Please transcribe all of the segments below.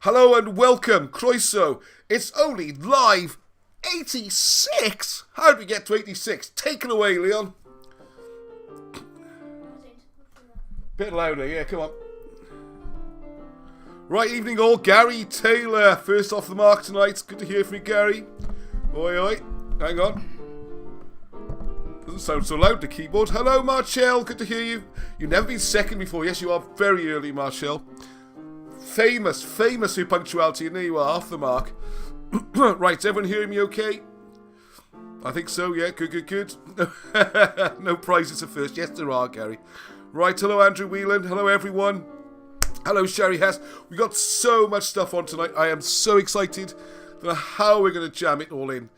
Hello and welcome, Croeso. It's only live 86. How did we get to 86? Take it away, Leon. Bit louder, yeah, come on. Right, evening all. Gary Taylor, first off the mark tonight. Good to hear from you, Gary. Oi, oi. Hang on. Doesn't sound so loud, the keyboard. Hello, Marshall. Good to hear you. You've never been second before. Yes, you are very early, Marshall. Famous for your punctuality, and there you are, off the mark. Right, everyone hearing me okay? I think so, yeah, good. No prizes at first. Yes, there are, Gary. Right, hello, Andrew Whelan. Hello, everyone. Hello, Sherry Hess. We got so much stuff on tonight. I am so excited. Don't know how we're going to jam it all in.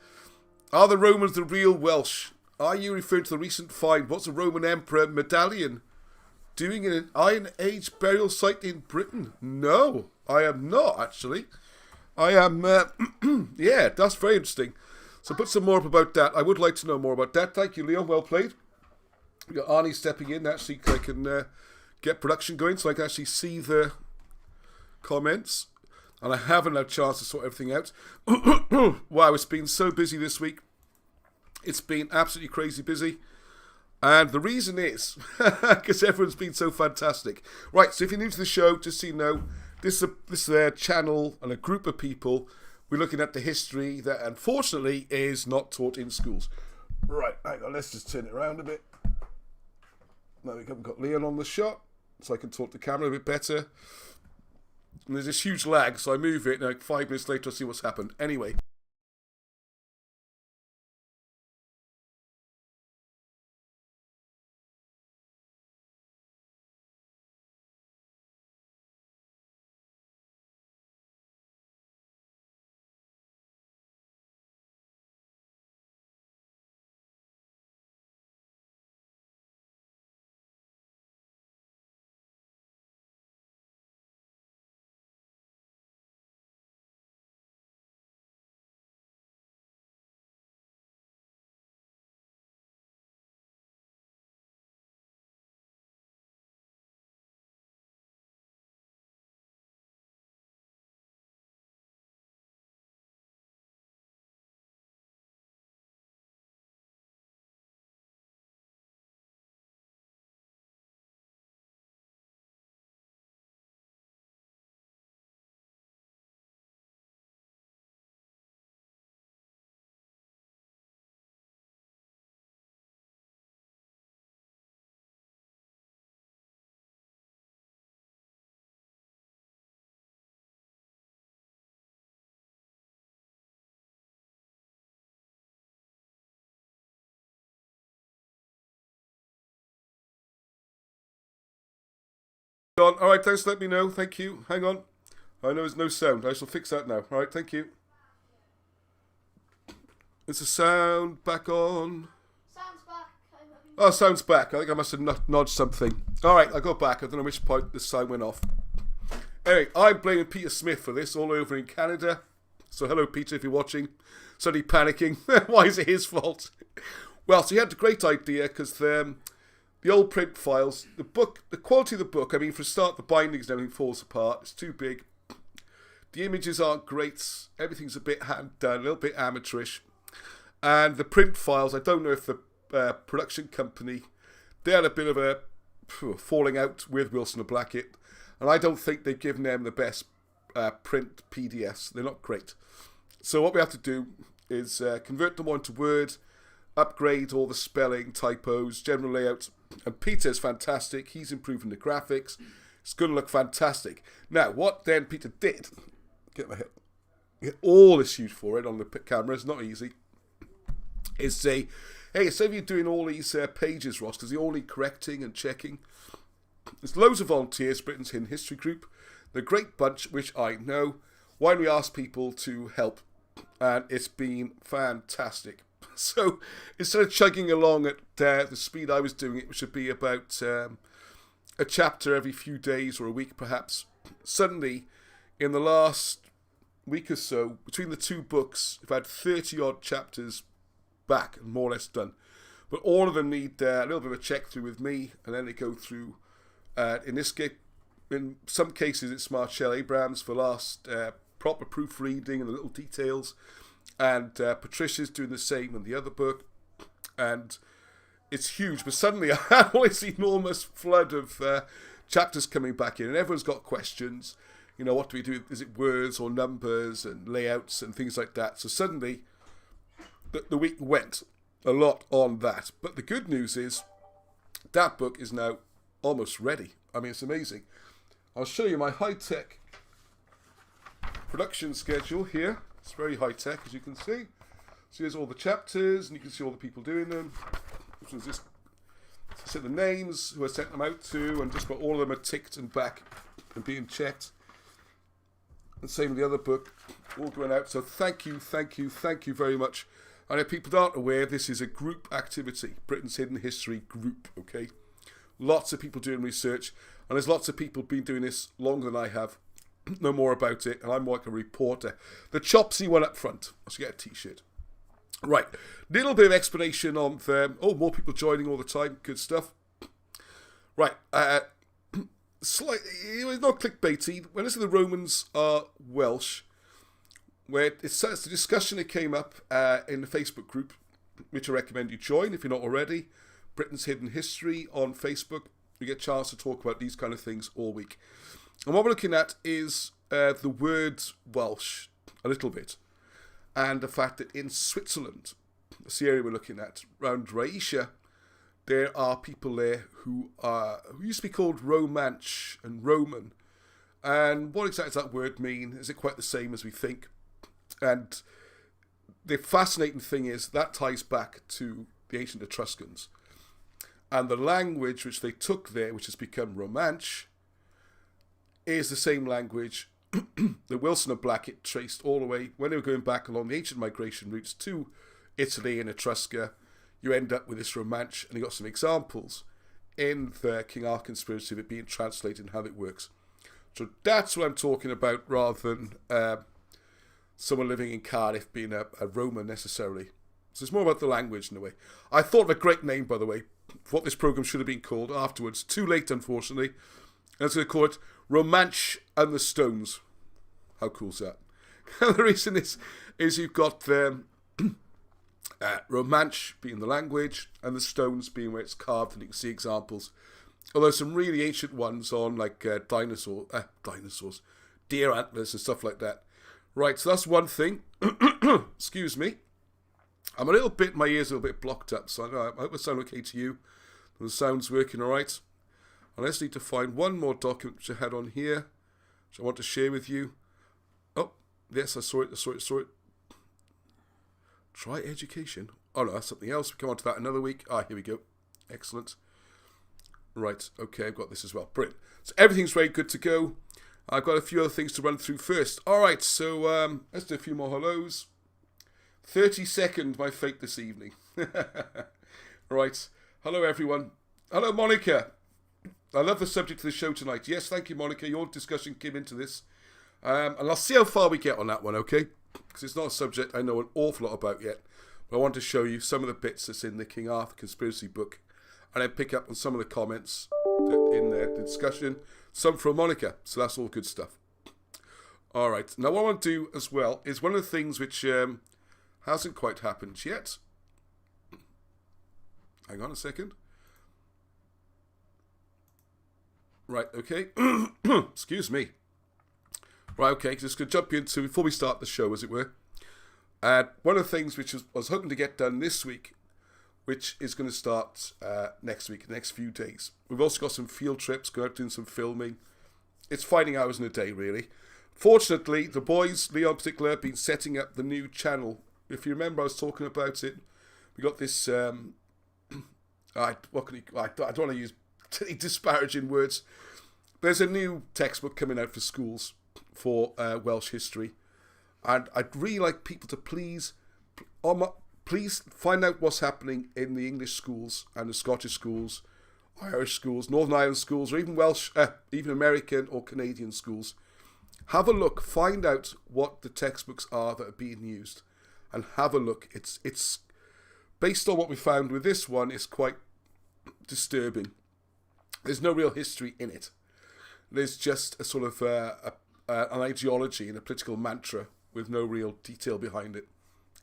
Are the Romans the real Welsh? Are you referring to the recent find? What's a Roman Emperor medallion doing in an Iron Age burial site in Britain? No, I am not, actually. I am, yeah, that's very interesting. So put some more up about that. I would like to know more about that. Thank you, Leon. Well played. We got Arnie stepping in. Actually, I can get production going so I can actually see the comments. And I haven't had a chance to sort everything out. Wow, it's been so busy this week. It's been absolutely crazy busy. And the reason is because everyone's been so fantastic. Right, so if you're new to the show, just so you know, this is a channel and a group of people. We're looking at the history that unfortunately is not taught in schools. Right, hang on, let's just turn it around a bit. Now we haven't got Leon on the shot, so I can talk to the camera a bit better. And there's this huge lag, so I move it, and like 5 minutes later I see what's happened. Anyway. Alright, thanks for letting me know. Thank you. Hang on. I know there's no sound. I shall fix that now. Alright, thank you. Is the sound back on? Sounds back. Oh, sound's back. I think I must have nudged something. Alright, I got back. I don't know which point the sound went off. Anyway, I'm blaming Peter Smith for this, all over in Canada. So hello, Peter, if you're watching. Suddenly panicking. Why is it his fault? Well, so he had a great idea, because the old print files, the quality of the book, I mean, for a start, the bindings and everything falls apart. It's too big. The images aren't great. Everything's a bit hand done, a little bit amateurish. And the print files, I don't know if the production company, they had a bit of a falling out with Wilson and Blackett. And I don't think they've given them the best print PDFs. They're not great. So what we have to do is convert them onto Word, upgrade all the spelling, typos, general layout. And Peter's fantastic. He's improving the graphics. It's going to look fantastic. Now, what then Peter did, get all this huge for it on the camera, it's not easy, is say, hey, instead of you doing all these pages, Ross, because they all need correcting and checking, there's loads of volunteers, Britain's Hidden History Group. They're a great bunch, which I know. Why don't we ask people to help? And it's been fantastic. So instead of chugging along at the speed I was doing it, which would be about a chapter every few days or a week perhaps, suddenly in the last week or so, between the two books, I've had 30 odd chapters back and more or less done. But all of them need a little bit of a check through with me, and then they go through, in this case, In some cases, it's Marshall Abrams for last proper proofreading and the little details. And Patricia's doing the same in the other book. And it's huge. But suddenly I have all this enormous flood of chapters coming back in. And everyone's got questions. You know, what do we do? Is it words or numbers and layouts and things like that? So suddenly the week went a lot on that. But the good news is that book is now almost ready. I mean, it's amazing. I'll show you my high-tech production schedule here. It's very high-tech, as you can see. So here's all the chapters, and you can see all the people doing them. Which was just so the names who I sent them out to, and just about all of them are ticked and back and being checked. And same with the other book, all going out. So thank you very much. And if people aren't aware, this is a group activity, Britain's Hidden History group, okay? Lots of people doing research, and there's lots of people been doing this longer than I have, know more about it, and I'm like a reporter. The Chopsy one up front. I should get a t-shirt. Right, little bit of explanation on them. Oh, more people joining all the time. Good stuff. Right, it's not clickbaity. When I say the Romans are Welsh, where it's the discussion that came up in the Facebook group, which I recommend you join if you're not already. Britain's Hidden History on Facebook. We get a chance to talk about these kind of things all week. And what we're looking at is the word Welsh a little bit. And the fact that in Switzerland, that's the area we're looking at, around Raisha, there are people there who used to be called Romanshe and Roman. And what exactly does that word mean? Is it quite the same as we think? And the fascinating thing is that ties back to the ancient Etruscans. And the language which they took there, which has become Romanshe, is the same language that Wilson and Blackett traced all the way when they were going back along the ancient migration routes to Italy and Etrusca. You end up with this Romanshe, and you got some examples in the King Arthur conspiracy of it being translated and how it works. So that's what I'm talking about, rather than someone living in Cardiff being a Roman necessarily. So it's more about the language in a way. I thought of a great name, by the way, for what this program should have been called afterwards. Too late, unfortunately. And I was going to call it Romanshe and the Stones. How cool is that? The reason is you've got Romanshe being the language and the stones being where it's carved, and you can see examples. Although some really ancient ones on like dinosaurs, deer antlers and stuff like that. Right, so that's one thing. Excuse me. I'm a little bit, my ears are a little bit blocked up, so I hope it sounds okay to you. The sound's working all right. I just need to find one more document which I had on here, which I want to share with you. Oh, yes, I saw it. Try education. Oh no, that's something else. We come on to that another week. Here we go. Excellent. Right, okay, I've got this as well. Brilliant. So everything's very good to go. I've got a few other things to run through first. All right, so let's do a few more hellos. 32nd, my fate this evening. Right. Hello, everyone. Hello, Monica. I love the subject of the show tonight. Yes, thank you, Monica. Your discussion came into this. And I'll see how far we get on that one, okay? Because it's not a subject I know an awful lot about yet. But I want to show you some of the bits that's in the King Arthur conspiracy book. And then pick up on some of the comments in the discussion. Some from Monica. So that's all good stuff. All right. Now, what I want to do as well is one of the things which hasn't quite happened yet. Hang on a second. Right, okay. Excuse me. Right, okay, just going to jump into, before we start the show, as it were. One of the things which I was hoping to get done this week, which is going to start next week, the next few days. We've also got some field trips, going out doing some filming. It's finding hours in a day, really. Fortunately, the boys, Leon in particular, have been setting up the new channel. If you remember, I was talking about it. We got this, I don't want to use disparaging words. There's a new textbook coming out for schools for Welsh history. And I'd really like people to please find out what's happening in the English schools and the Scottish schools, Irish schools, Northern Ireland schools, or even Welsh, even American or Canadian schools. Have a look, find out what the textbooks are that are being used, and have a look. It's based on what we found with this one, it's quite disturbing. There's no real history in it. There's just a sort of an ideology and a political mantra with no real detail behind it.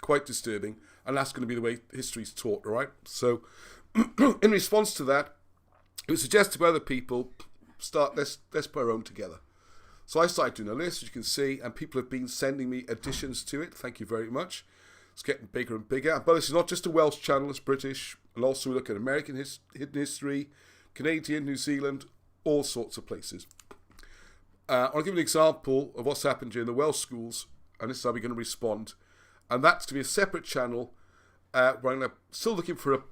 Quite disturbing, and that's going to be the way history's taught, all right? So, in response to that, it was suggested by other people, let's put our own together. So I started doing a list, as you can see, and people have been sending me additions to it. Thank you very much. It's getting bigger and bigger. But this is not just a Welsh channel, it's British. And also we look at American hidden history, Canadian, New Zealand, all sorts of places. I'll give you an example of what's happened during the Welsh schools, and this is how we're going to respond. And that's to be a separate channel where I'm still looking for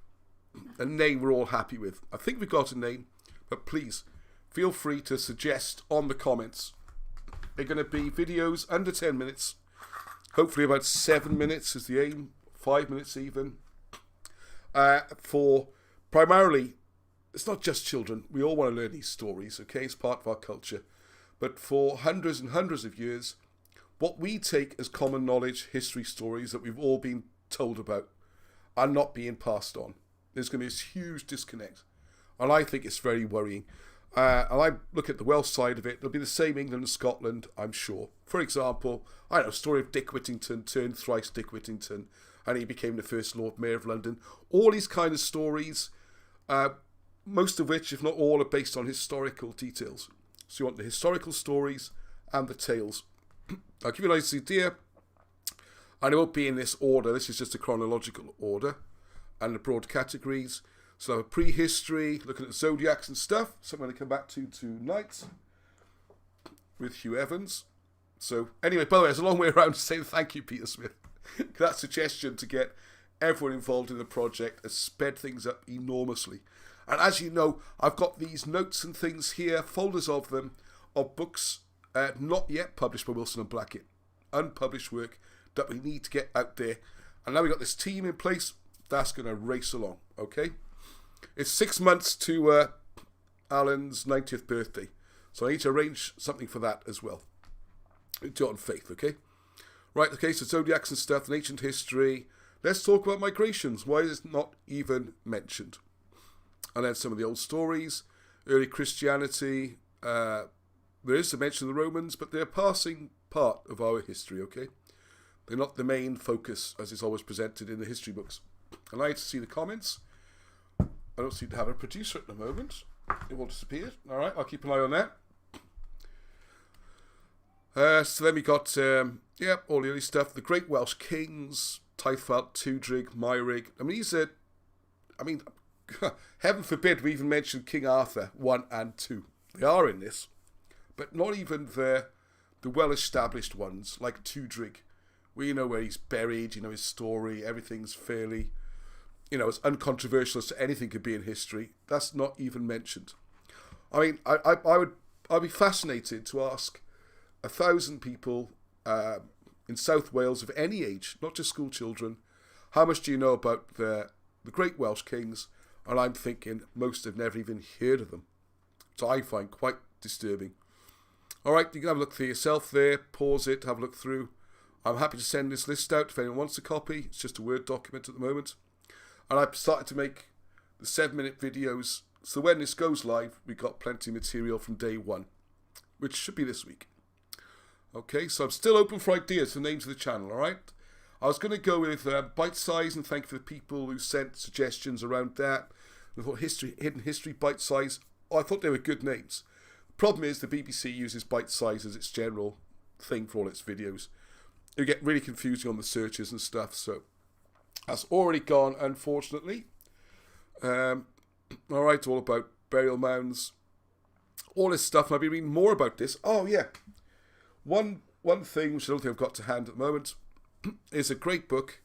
a name we're all happy with. I think we've got a name, but please feel free to suggest on the comments. They're going to be videos under 10 minutes, hopefully about 7 minutes is the aim, 5 minutes even, for primarily, it's not just children, we all want to learn these stories, okay, it's part of our culture, but for hundreds and hundreds of years, what we take as common knowledge, history stories that we've all been told about are not being passed on. There's going to be this huge disconnect, and I think it's very worrying. And I look at the Welsh side of it, it'll be the same England and Scotland, I'm sure. For example, I know, story of Dick Whittington turned thrice Dick Whittington, and he became the first Lord Mayor of London. All these kind of stories, most of which, if not all, are based on historical details. So you want the historical stories and the tales. I'll give you a nice idea, and it won't be in this order, this is just a chronological order, and the broad categories. So prehistory, looking at Zodiacs and stuff, so I'm going to come back to tonight with Hugh Evans. So anyway, by the way, there's a long way around to say thank you, Peter Smith. That suggestion to get everyone involved in the project has sped things up enormously. And as you know, I've got these notes and things here, folders of them, of books not yet published by Wilson and Blackett, unpublished work that we need to get out there. And now we've got this team in place, that's going to race along, okay? It's 6 months to Alan's 90th birthday, so I need to arrange something for that as well. Do it on faith, okay? Right, okay, so Zodiacs and stuff, and ancient history. Let's talk about migrations. Why is it not even mentioned? And then some of the old stories, early Christianity. There is a mention of the Romans, but they're a passing part of our history, okay? They're not the main focus, as is always presented in the history books. And I like to see the comments. I don't seem to have a producer at the moment. It will disappear. All right, I'll keep an eye on that. So then we got, all the early stuff. The Great Welsh Kings, Taithfalt, Tudrig, Myrig. I mean, heaven forbid we even mention King Arthur 1 and 2. They are in this. But not even the well-established ones, like Tudrig. We know where he's buried, you know his story, everything's fairly... as uncontroversial as anything could be in history. That's not even mentioned. I mean, I'd be fascinated to ask 1,000 people in South Wales of any age, not just school children, how much do you know about the Great Welsh Kings? And I'm thinking most have never even heard of them. So I find quite disturbing. All right, you can have a look for yourself there, pause it, have a look through. I'm happy to send this list out if anyone wants a copy. It's just a Word document at the moment. And I've started to make the 7-minute videos, so when this goes live, we've got plenty of material from day one, which should be this week. Okay, so I'm still open for ideas for names of the channel, alright? I was going to go with Bite Size, and thank you for the people who sent suggestions around that. I thought Hidden History, Bite Size, I thought they were good names. The problem is the BBC uses Bite Size as its general thing for all its videos. It get really confusing on the searches and stuff, so... That's already gone, unfortunately. Alright, all about burial mounds. All this stuff, and I'll be reading more about this. Oh, yeah. One thing, which I don't think I've got to hand at the moment, is a great book.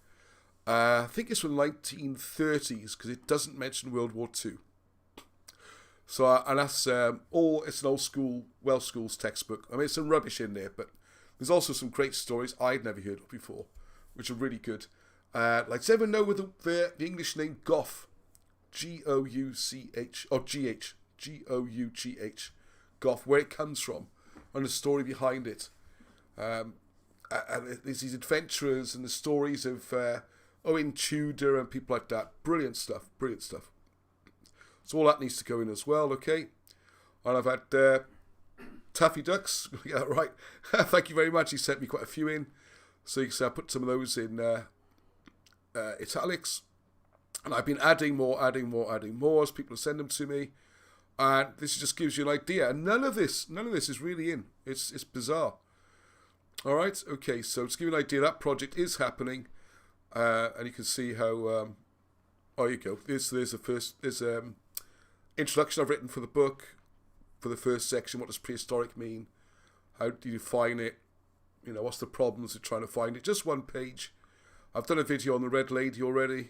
I think it's from the 1930s, because it doesn't mention World War II. So, and that's it's an old school, Welsh schools textbook. I mean, there's some rubbish in there, but there's also some great stories I'd never heard of before, which are really good. Does anyone know with the English name Gough? Gouch, or GH, Goughh, Gough, where it comes from, and the story behind it. And there's these adventurers and the stories of Owen Tudor and people like that. Brilliant stuff, brilliant stuff. So all that needs to go in as well, okay? And I've had Taffy Ducks. Yeah, right. Thank you very much. He sent me quite a few in. So you can see I put some of those in italics. And I've been adding more as people send them to me. And this just gives you an idea. And none of this is really in. It's bizarre. All right. Okay. So to give you an idea, that project is happening. And you can see how, oh, you go. There's introduction I've written for the book, for the first section. What does prehistoric mean? How do you define it? You know, what's the problems of trying to find it? Just one page. I've done a video on the Red Lady already,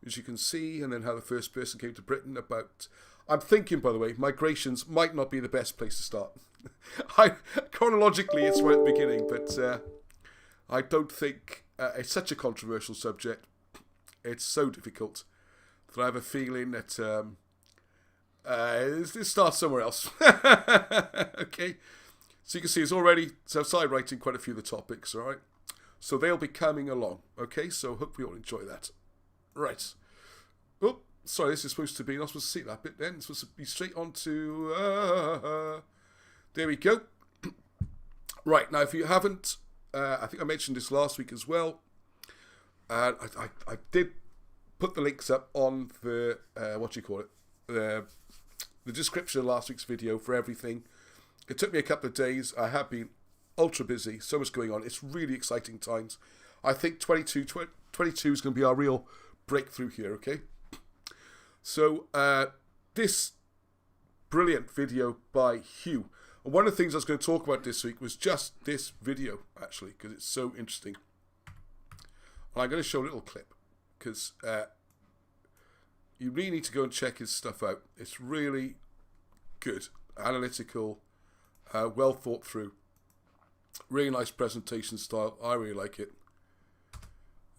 as you can see, and then how the first person came to Britain about... I'm thinking, by the way, migrations might not be the best place to start. Chronologically, it's right at the beginning, but I don't think it's such a controversial subject. It's so difficult that I have a feeling that this starts somewhere else. Okay, so you can see it's already, so I've started writing quite a few of the topics, all right? So they'll be coming along, okay? So hope we all enjoy that. Right. Oh, sorry, this is supposed to be, not supposed to see that bit then. It's supposed to be straight on to, there we go. Right, now if you haven't, I think I mentioned this last week as well. I did put the links up on the, the description of last week's video for everything. It took me a couple of days. I have been ultra busy, so much going on. It's really exciting times. I think 22 is going to be our real breakthrough here, okay? So, this brilliant video by Hugh. And one of the things I was going to talk about this week was just this video, actually, because it's so interesting. And I'm going to show a little clip, because you really need to go and check his stuff out. It's really good, analytical, well thought through. Really nice presentation style. I really like it.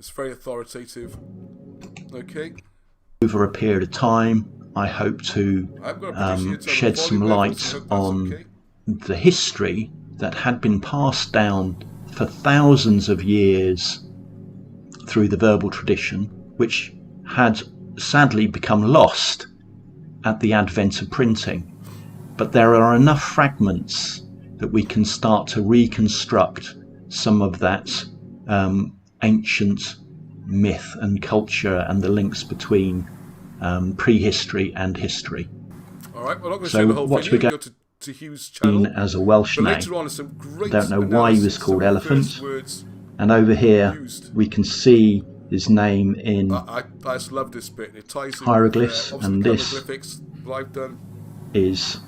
It's very authoritative. Okay. Over a period of time, I hope to shed some light on the history that had been passed down for thousands of years through the verbal tradition, which had sadly become lost at the advent of printing. But there are enough fragments that we can start to reconstruct some of that ancient myth and culture and the links between prehistory and history. All right, well, I'm not going to show the whole video. We're going to Hugh's channel. As a Welsh name, I don't know why he was called Elephant. And over here we can see his name in I just love this bit. It ties in hieroglyphs, with, and this that I've done. Is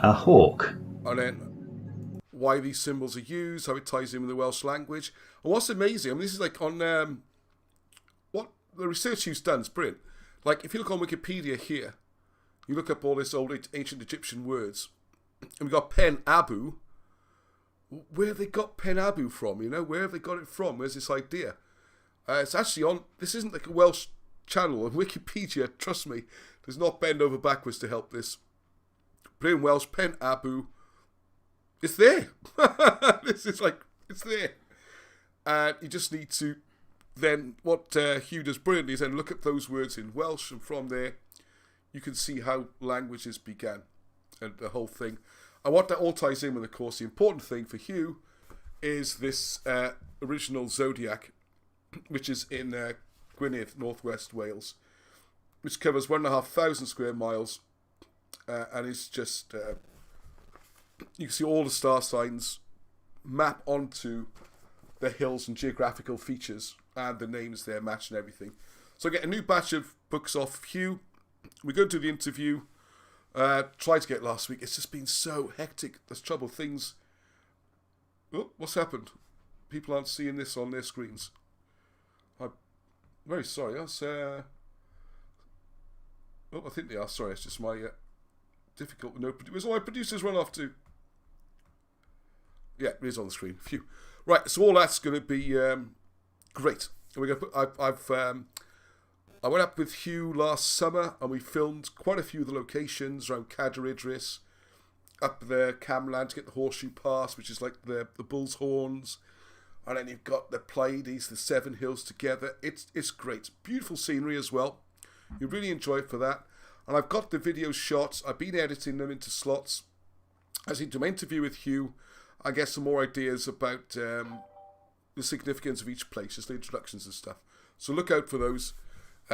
a hawk. And then why these symbols are used, how it ties in with the Welsh language. And what's amazing, I mean, this is like on what the research Hugh's done is brilliant. Like, if you look on Wikipedia here, you look up all this old ancient Egyptian words, and we've got Pen Abu. Where have they got Pen Abu from? You know, where have they got it from? Where's this idea? It's actually on, this isn't like a Welsh channel on Wikipedia, trust me. Does not bend over backwards to help this. But in Welsh, Pen Abu, it's there. This is like, it's there. And you just need to then, what Hugh does brilliantly is then look at those words in Welsh, and from there you can see how languages began and the whole thing. And what that all ties in with, of course, the important thing for Hugh is this original Zodiac, which is in Gwynedd, northwest Wales, which covers 1,500 square miles, and is just, you can see all the star signs map onto the hills and geographical features, and the names there match and everything. So I get a new batch of books off Hugh. We go to the interview. Tried to get it last week. It's just been so hectic. There's trouble. Things. Oh, what's happened? People aren't seeing this on their screens. I'm very sorry. That's. Oh, I think they are. Sorry, it's just my difficult. No, where's all my producers run off to? Yeah, it is on the screen. Phew. Right, so all that's going to be great. And we're going to put. I went up with Hugh last summer and we filmed quite a few of the locations around Cadair Idris, up the Camland to get the Horseshoe Pass, which is like the bull's horns, and then you've got the Pleiades, the Seven Hills together. It's great. Beautiful scenery as well. You really enjoy it for that. And I've got the videos shot. I've been editing them into slots. I seem to interview with Hugh and get some more ideas about the significance of each place, just the introductions and stuff. So look out for those.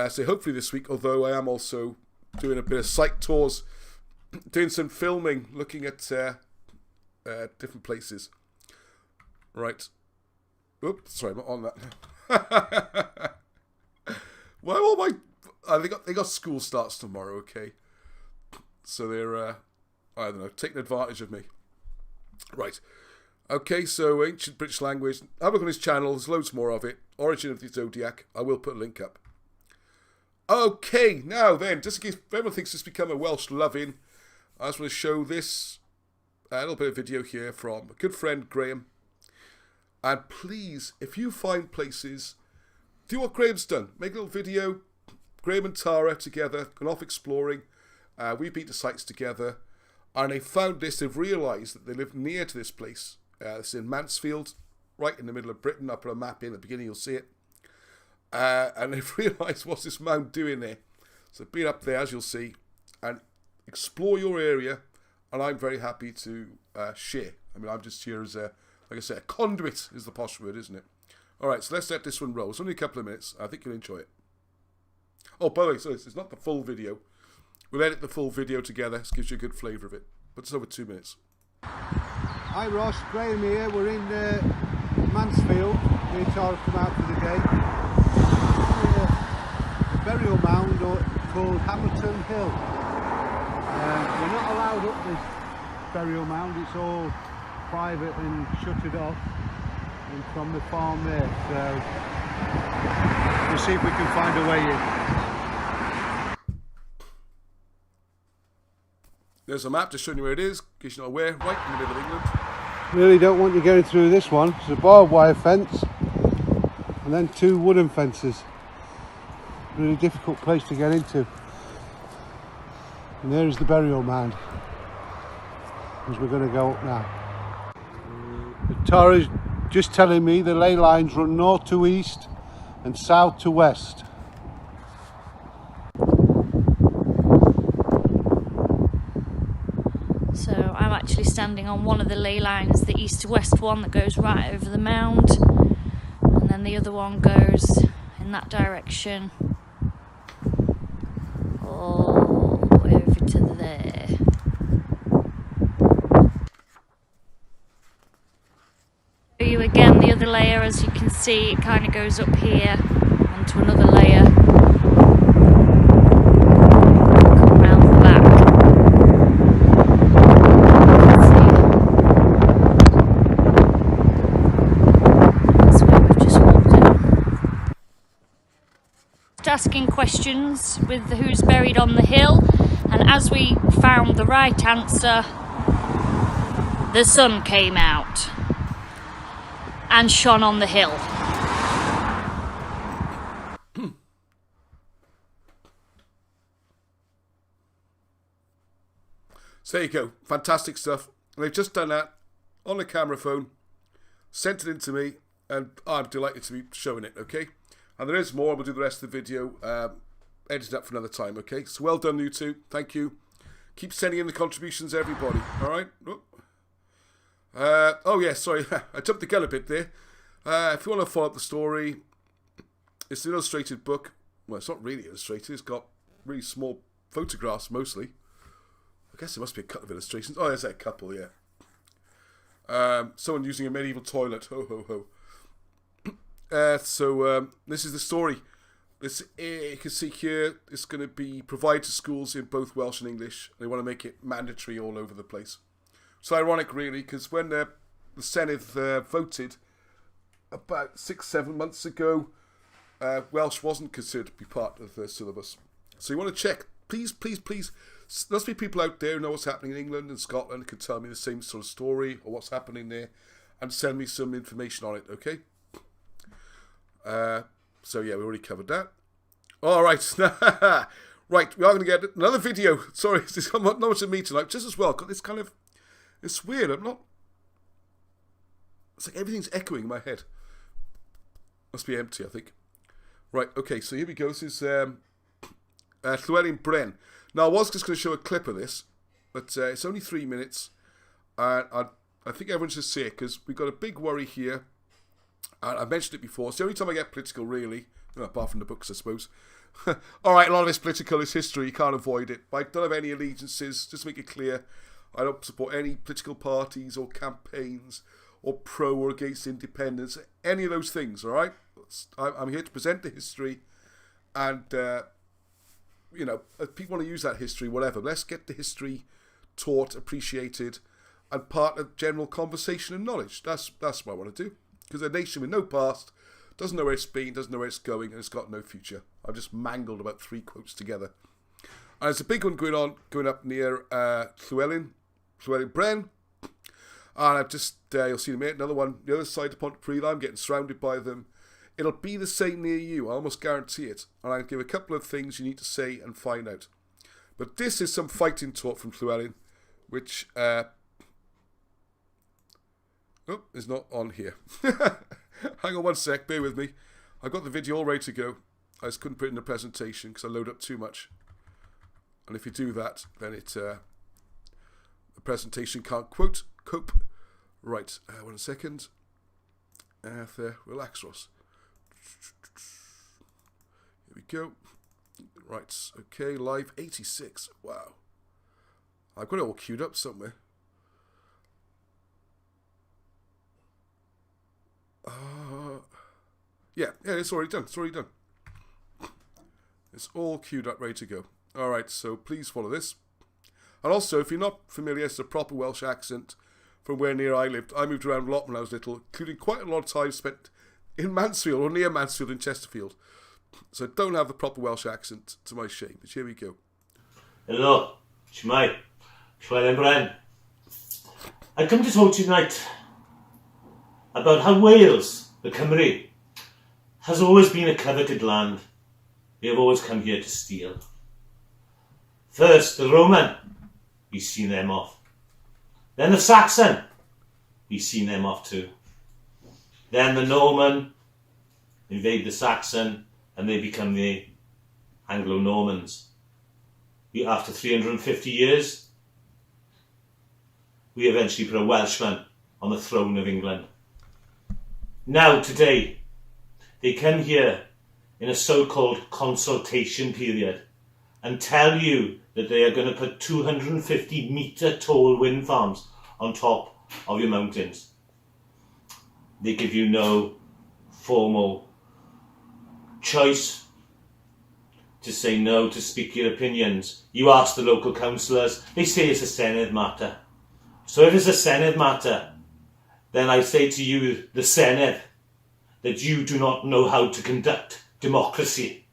So hopefully this week, although I am also doing a bit of site tours, doing some filming, looking at different places. Right. Oops, sorry, I'm not on that. Why all my... they got school starts tomorrow, okay? So they're, I don't know, taking advantage of me. Right. Okay, so ancient British language. Have a look on his channel. There's loads more of it. Origin of the Zodiac. I will put a link up. Okay, now then, just in case everyone thinks this has become a Welsh loving, I just want to show this, a little bit of video here from a good friend, Graham. And please, if you find places, do what Graham's done. Make a little video. Graham and Tara together, gone off exploring. We've been to sites together. And they found this, they've realised that they live near to this place. It's in Mansfield, right in the middle of Britain. I'll put a map in at the beginning, you'll see it. And they've realised what's this mound doing there. So been up there, as you'll see, and explore your area. And I'm very happy to share. I mean, I'm just here as a, like I said, a conduit is the posh word, isn't it? All right, so let's let this one roll. It's only a couple of minutes. I think you'll enjoy it. Oh, by the way, so it's not the full video. We'll edit the full video together. This gives you a good flavour of it. But it's over 2 minutes. Hi Ross, Graham here. We're in Mansfield. Me and Tara come out for the day. A burial mound called Hamilton Hill. We're not allowed up this burial mound. It's all private and shuttered off and from the farm there. So we'll see if we can find a way in. There's a map to show you where it is, in case you're not aware, right in the middle of England. Really don't want you going through this one. It's a barbed wire fence and then 2 wooden fences. Really difficult place to get into. And there's the burial mound, as we're going to go up now. Tara's just telling me the ley lines run north to east and south to west. So I'm actually standing on one of the ley lines, the east to west one that goes right over the mound, and then the other one goes in that direction all the way over to there. Show you again the other layer. As you can see, it kind of goes up here onto another layer. Come round the back. Asking questions with the who's buried on the hill, and as we found the right answer, the sun came out and shone on the hill. So there you go, fantastic stuff. And they've just done that on the camera phone, sent it in to me, and I'm delighted to be showing it, okay? And there is more. We'll do the rest of the video, edited up for another time, okay? So well done, you two. Thank you. Keep sending in the contributions, everybody. All right? Oh, yeah, sorry. I jumped the gun a bit there. If you want to follow up the story, it's an illustrated book. Well, it's not really illustrated. It's got really small photographs, mostly. I guess there must be a couple of illustrations. Oh, there's a couple, yeah. Someone using a medieval toilet. Ho, ho, ho. So this is the story. This, you can see here, it's going to be provided to schools in both Welsh and English. They want to make it mandatory all over the place. It's ironic, really, because when the Senedd voted about 6-7 months ago, Welsh wasn't considered to be part of the syllabus. So you want to check. Please, please, please. There must be people out there who know what's happening in England and Scotland, can tell me the same sort of story or what's happening there, and send me some information on it, okay? So yeah, we already covered that. All right, right. We are going to get another video. Sorry, it's not much of me tonight. Just as well, got this kind of. It's weird. I'm not. It's like everything's echoing in my head. Must be empty, I think. Right. Okay. So here we go. This is Llywelyn Bren. Now I was just going to show a clip of this, but it's only 3 minutes, and I think everyone should see it, because we've got a big worry here. And I mentioned it before. It's the only time I get political, really. Apart from the books, I suppose. Alright, a lot of it's political, it's history, you can't avoid it. But I don't have any allegiances, just to make it clear. I don't support any political parties or campaigns or pro or against independence, any of those things, alright? I'm here to present the history, and, if people want to use that history, whatever, let's get the history taught, appreciated, and part of general conversation and knowledge. That's what I want to do. Because a nation with no past doesn't know where it's been, doesn't know where it's going, and it's got no future. I've just mangled about 3 quotes together. And there's a big one going up near Llywelyn Bren. And I've just, you'll see in a minute, another one, the other side of Pontypridd. I'm getting surrounded by them. It'll be the same near you, I almost guarantee it. And I'll give a couple of things you need to say and find out. But this is some fighting talk from Llywelyn, which is not on here. Hang on one sec, bear with me. I've got the video all ready to go. I just couldn't put it in the presentation because I load up too much. And if you do that, then the presentation can't cope. Right, 1 second. There, relax, Ross. Here we go. Right, okay, live 86. Wow. I've got it all queued up somewhere. Yeah, it's already done. It's all queued up, ready to go. Alright, so please follow this. And also, if you're not familiar, it's a proper Welsh accent from where near I lived. I moved around a lot when I was little, including quite a lot of time spent in Mansfield, or near Mansfield in Chesterfield. So I don't have the proper Welsh accent, to my shame. But here we go. Hello, Shmai, Llywelyn Bren. I come to talk to you tonight about how Wales, the Cymru, has always been a coveted land. They have always come here to steal. First, the Roman, we've seen them off. Then the Saxon, we've seen them off too. Then the Norman invade the Saxon, and they become the Anglo-Normans. After 350 years, we eventually put a Welshman on the throne of England. Now, today, they come here in a so-called consultation period and tell you that they are going to put 250-metre tall wind farms on top of your mountains. They give you no formal choice to say no, to speak your opinions. You ask the local councillors, they say it's a Senedd matter. So if it's a Senedd matter, then I say to you, the Senedd, that you do not know how to conduct democracy,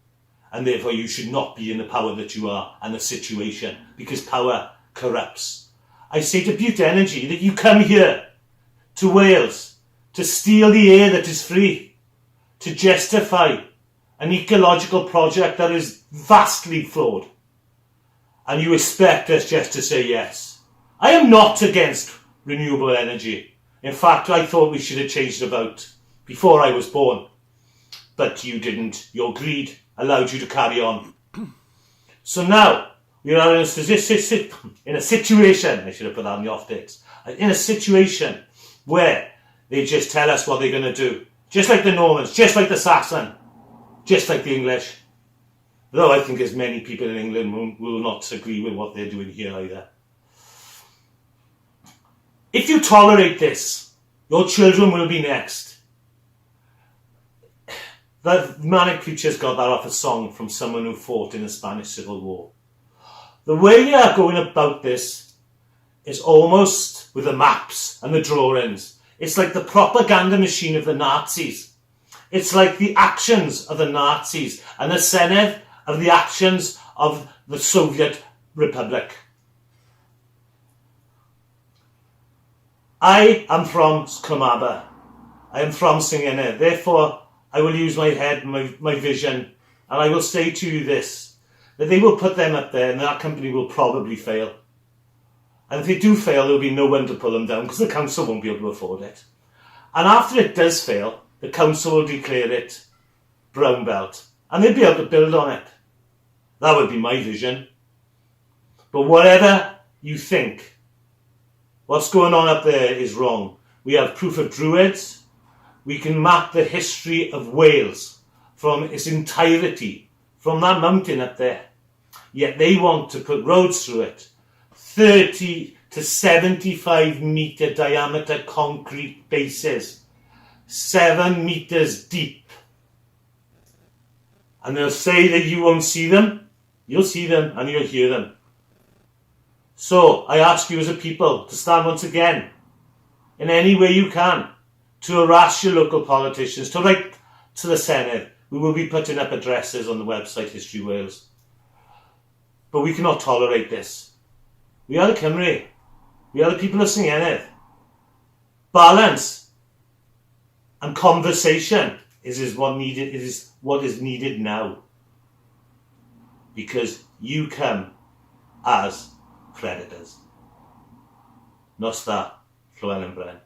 and therefore you should not be in the power that you are and the situation, because power corrupts. I say to Bute Energy that you come here to Wales to steal the air that is free, to justify an ecological project that is vastly flawed, and you expect us just to say yes. I am not against renewable energy. In fact, I thought we should have changed the vote before I was born. But you didn't. Your greed allowed you to carry on. So now, we are in a situation, I should have put that in the off dates, in a situation where they just tell us what they're going to do. Just like the Normans, just like the Saxon, just like the English. Though I think as many people in England will not agree with what they're doing here either. If you tolerate this, your children will be next. The Manic Preacher's got that off a song from someone who fought in the Spanish Civil War. The way they are going about this is almost with the maps and the drawings. It's like the propaganda machine of the Nazis. It's like the actions of the Nazis and the Senedd of the actions of the Soviet Republic. I am from Cymru. I am from Singene. Therefore, I will use my head, my vision, and I will say to you this, that they will put them up there and that company will probably fail. And if they do fail, there will be no one to pull them down because the council won't be able to afford it. And after it does fail, the council will declare it brown belt and they'll be able to build on it. That would be my vision. But whatever you think What's going on up there is wrong. We have proof of Druids. We can map the history of Wales from its entirety, from that mountain up there. Yet they want to put roads through it. 30 to 75 metre diameter concrete bases, 7 metres deep. And they'll say that you won't see them. You'll see them and you'll hear them. So I ask you as a people to stand once again, in any way you can, to harass your local politicians, to write to the Senedd. We will be putting up addresses on the website History Wales. But we cannot tolerate this. We are the Cymru. We are the people of Senedd. Balance and conversation is what is needed now. Because you come as predators. Nos da, Llywelyn Bren.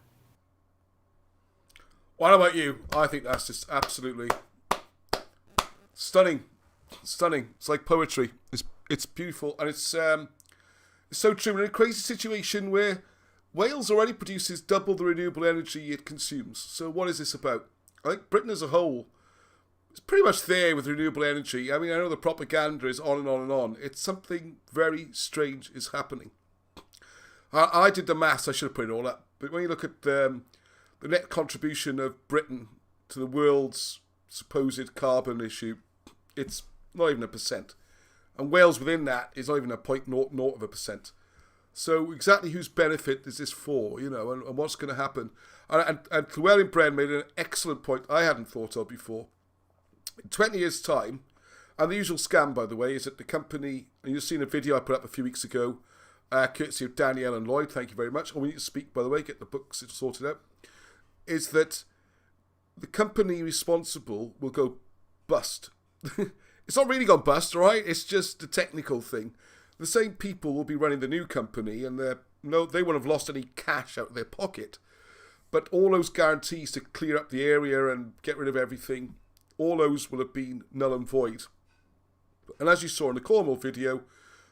What about you? I think that's just absolutely stunning. Stunning. It's like poetry. It's beautiful, and it's so true. We're in a crazy situation where Wales already produces double the renewable energy it consumes. So what is this about? I think Britain as a whole is pretty much there with renewable energy. I mean, I know the propaganda is on and on and on. It's something very strange is happening. I did the maths. I should have put it all up. But when you look at the net contribution of Britain to the world's supposed carbon issue, it's not even 1%. And Wales within that is not even 0.00%. So exactly whose benefit is this for, you know, and what's going to happen? And Llywelyn Bren made an excellent point I hadn't thought of before. In 20 years' time, and the usual scam, by the way, is that the company, and you've seen a video I put up a few weeks ago, courtesy of Danielle and Lloyd, thank you very much. And we need to speak, by the way, get the books sorted out, is that the company responsible will go bust. It's not really gone bust, right? It's just a technical thing. The same people will be running the new company, and they won't have lost any cash out of their pocket. But all those guarantees to clear up the area and get rid of everything, all those will have been null and void. And as you saw in the Cornwall video,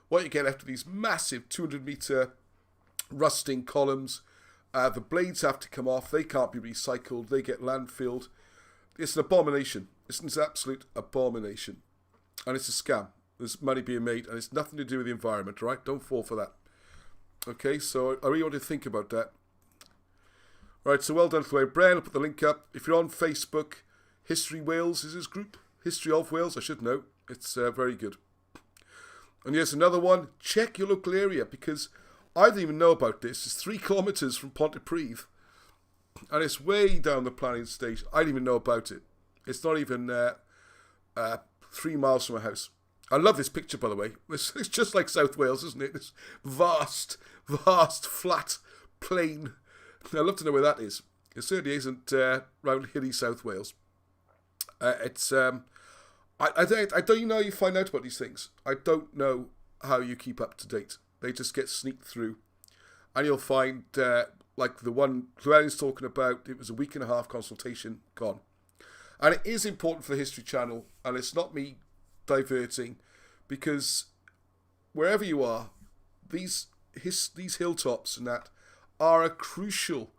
what you get after these massive 200-metre rusting columns, the blades have to come off, they can't be recycled, they get landfilled. It's an abomination. It's an absolute abomination. And it's a scam. There's money being made, and it's nothing to do with the environment, right? Don't fall for that. Okay, so I really want you to think about that. Right, so well done, Llywelyn Bren. I'll put the link up. If you're on Facebook, History Wales is his group. History of Wales, I should know. It's very good. And here's another one. Check your local area, because I didn't even know about this. It's 3 kilometres from Pontypridd, and it's way down the planning stage. I didn't even know about it. It's not even 3 miles from my house. I love this picture, by the way. It's just like South Wales, isn't it? This vast, flat plain. I'd love to know where that is. It certainly isn't round hilly South Wales. I don't even know how you find out about these things. I don't know how you keep up to date. They just get sneaked through. And you'll find, like the one Llywelyn's talking about, it was a 1.5 week consultation, gone. And it is important for the History Channel, and it's not me diverting, because wherever you are, these hilltops and that are a crucial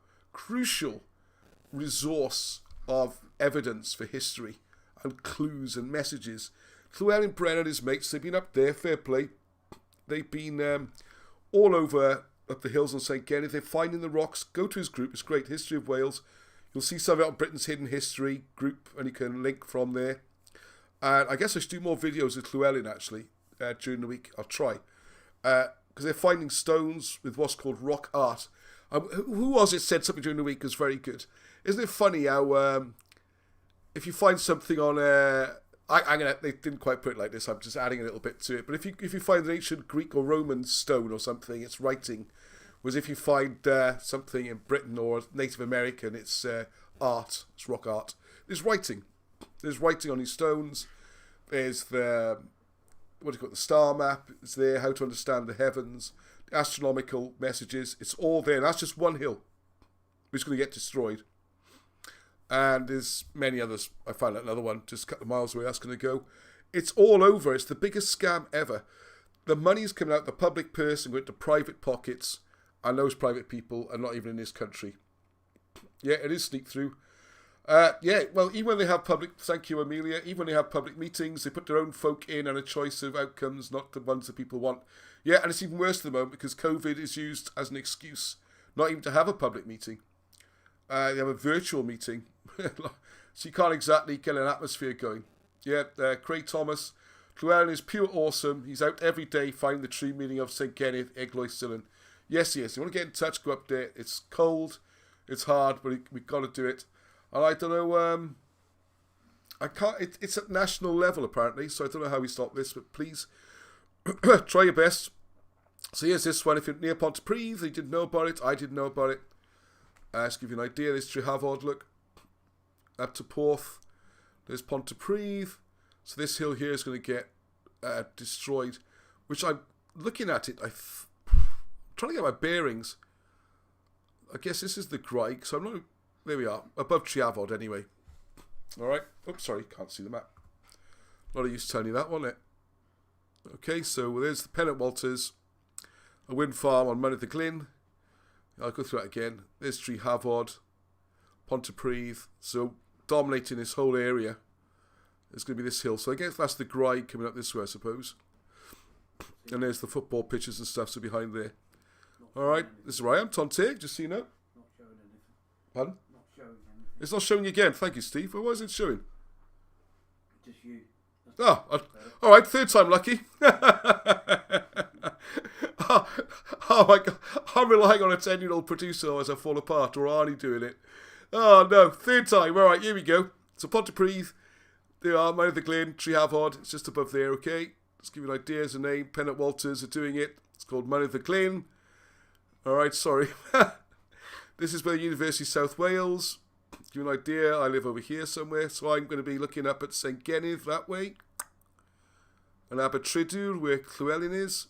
resource of evidence for history and clues and messages. Llywelyn Bren and his mates, they've been up there, fair play. They've been all over up the hills on St. Genny. They're finding the rocks. Go to his group, it's great, History of Wales. You'll see some of Britain's Hidden History group, and you can link from there. And I guess I should do more videos with Llywelyn, actually, during the week. I'll try. Because they're finding stones with what's called rock art. Who was it said something during the week was very good? Isn't it funny how if you find something on they didn't quite put it like this, I'm just adding a little bit to it. But if you find an ancient Greek or Roman stone or something, it's writing. Whereas if you find something in Britain or Native American, it's art, it's rock art. There's writing. There's writing on these stones. There's the star map. It's there, how to understand the heavens, the astronomical messages. It's all there. And that's just one hill, which is going to get destroyed. And there's many others. I found another one just a couple of miles away. That's going to go. It's all over. It's the biggest scam ever. The money's coming out the public purse and going to private pockets, and those private people are not even in this country. Yeah, it is sneak through. Yeah, well, even when they have public, thank you, Amelia, even when they have public meetings, they put their own folk in and a choice of outcomes, not the ones that people want. Yeah, and it's even worse at the moment because COVID is used as an excuse not even to have a public meeting. They have a virtual meeting, so you can't exactly get an atmosphere going. Yeah, Craig Thomas, Llywelyn is pure awesome. He's out every day finding the true meaning of St. Kenneth, Eglwys. Yes, he is. You want to get in touch, go up there. It's cold, it's hard, but we've got to do it. And I don't know, I can't, it's at national level apparently, so I don't know how we stop this, but please try your best. So here's this one. If you're near Pontypridd, you didn't know about it, I didn't know about it. Just give you an idea, there's Trehafod, look. Up to Porth, there's Pontypridd. So this hill here is going to get destroyed, which I'm looking at it, I'm trying to get my bearings. I guess this is the Graig, so I'm not... There we are, above Trehafod anyway. Alright, oops, sorry, can't see the map. Not of use telling you that, wasn't it? Okay, so there's the Pennant Walters, a wind farm on Mynydd the Glyn. I'll go through that again. There's Trehafod, Pontypridd, so dominating this whole area. There's going to be this hill, so I guess that's the Graig coming up this way, I suppose. And there's the football pitches and stuff, so behind there. Alright, this is where I am, Tontig, just so you know. Pardon? It's not showing you again. Thank you, Steve. Well, why is it showing? Just you. Oh, all right. Third time lucky. Oh my God. I'm relying on a 10-year-old producer as I fall apart, or Arnie doing it. Oh, no. Third time. All right, here we go. So Pontypridd. There are Mynydd the Glyn, Trehafod. It's just above there, okay? Let's give you an idea as a name. Pennant Walters are doing it. It's called Mynydd the Glyn. All right, sorry. This is where the University of South Wales. Give you an idea, I live over here somewhere, so I'm going to be looking up at St. Kenneth that way. And Abertrydydd, where Llywelyn is.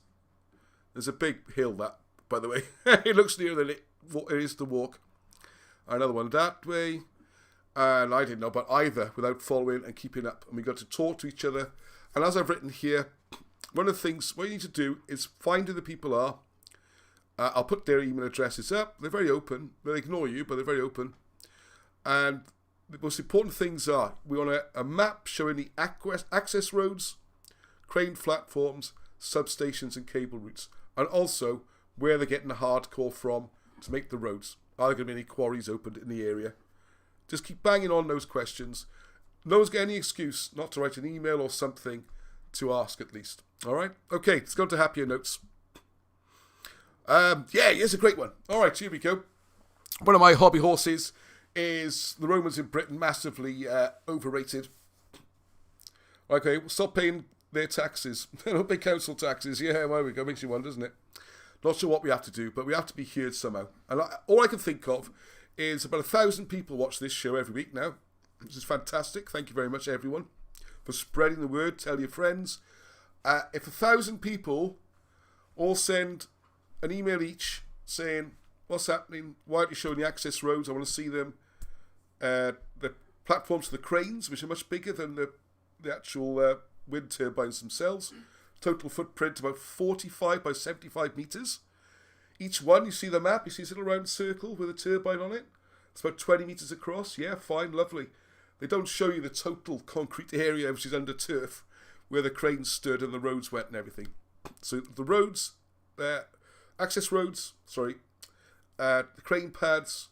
There's a big hill, that, by the way. It looks nearer than it is to walk. Another one that way. And I didn't know about either without following and keeping up. And we got to talk to each other. And as I've written here, one of the things, what you need to do is find who the people are. I'll put their email addresses up. They're very open. They'll ignore you, but they're very open. And the most important things are, we want a map showing the access roads, crane platforms, substations and cable routes. And also where they're getting the hardcore from to make the roads. Are there going to be any quarries opened in the area? Just keep banging on those questions. No one's got any excuse not to write an email or something to ask at least. All right? Okay, let's go to happier notes. Yeah, here's a great one. All right, here we go. One of my hobby horses is the Romans in Britain, massively overrated. Okay, we'll stop paying their taxes. They don't pay council taxes. Yeah, there we go. Makes you wonder, doesn't it? Not sure what we have to do, but we have to be heard somehow. And all I can think of is about 1,000 people watch this show every week now. This is fantastic. Thank you very much, everyone, for spreading the word. Tell your friends. If 1,000 people all send an email each saying, what's happening? Why aren't you showing the access roads? I want to see them. The platforms for the cranes, which are much bigger than the actual wind turbines themselves. Total footprint about 45 by 75 metres. Each one, you see the map, you see this little round circle with a turbine on it. It's about 20 metres across. Yeah, fine, lovely. They don't show you the total concrete area which is under turf, where the cranes stood and the roads went and everything. So the roads, access roads, the crane pads,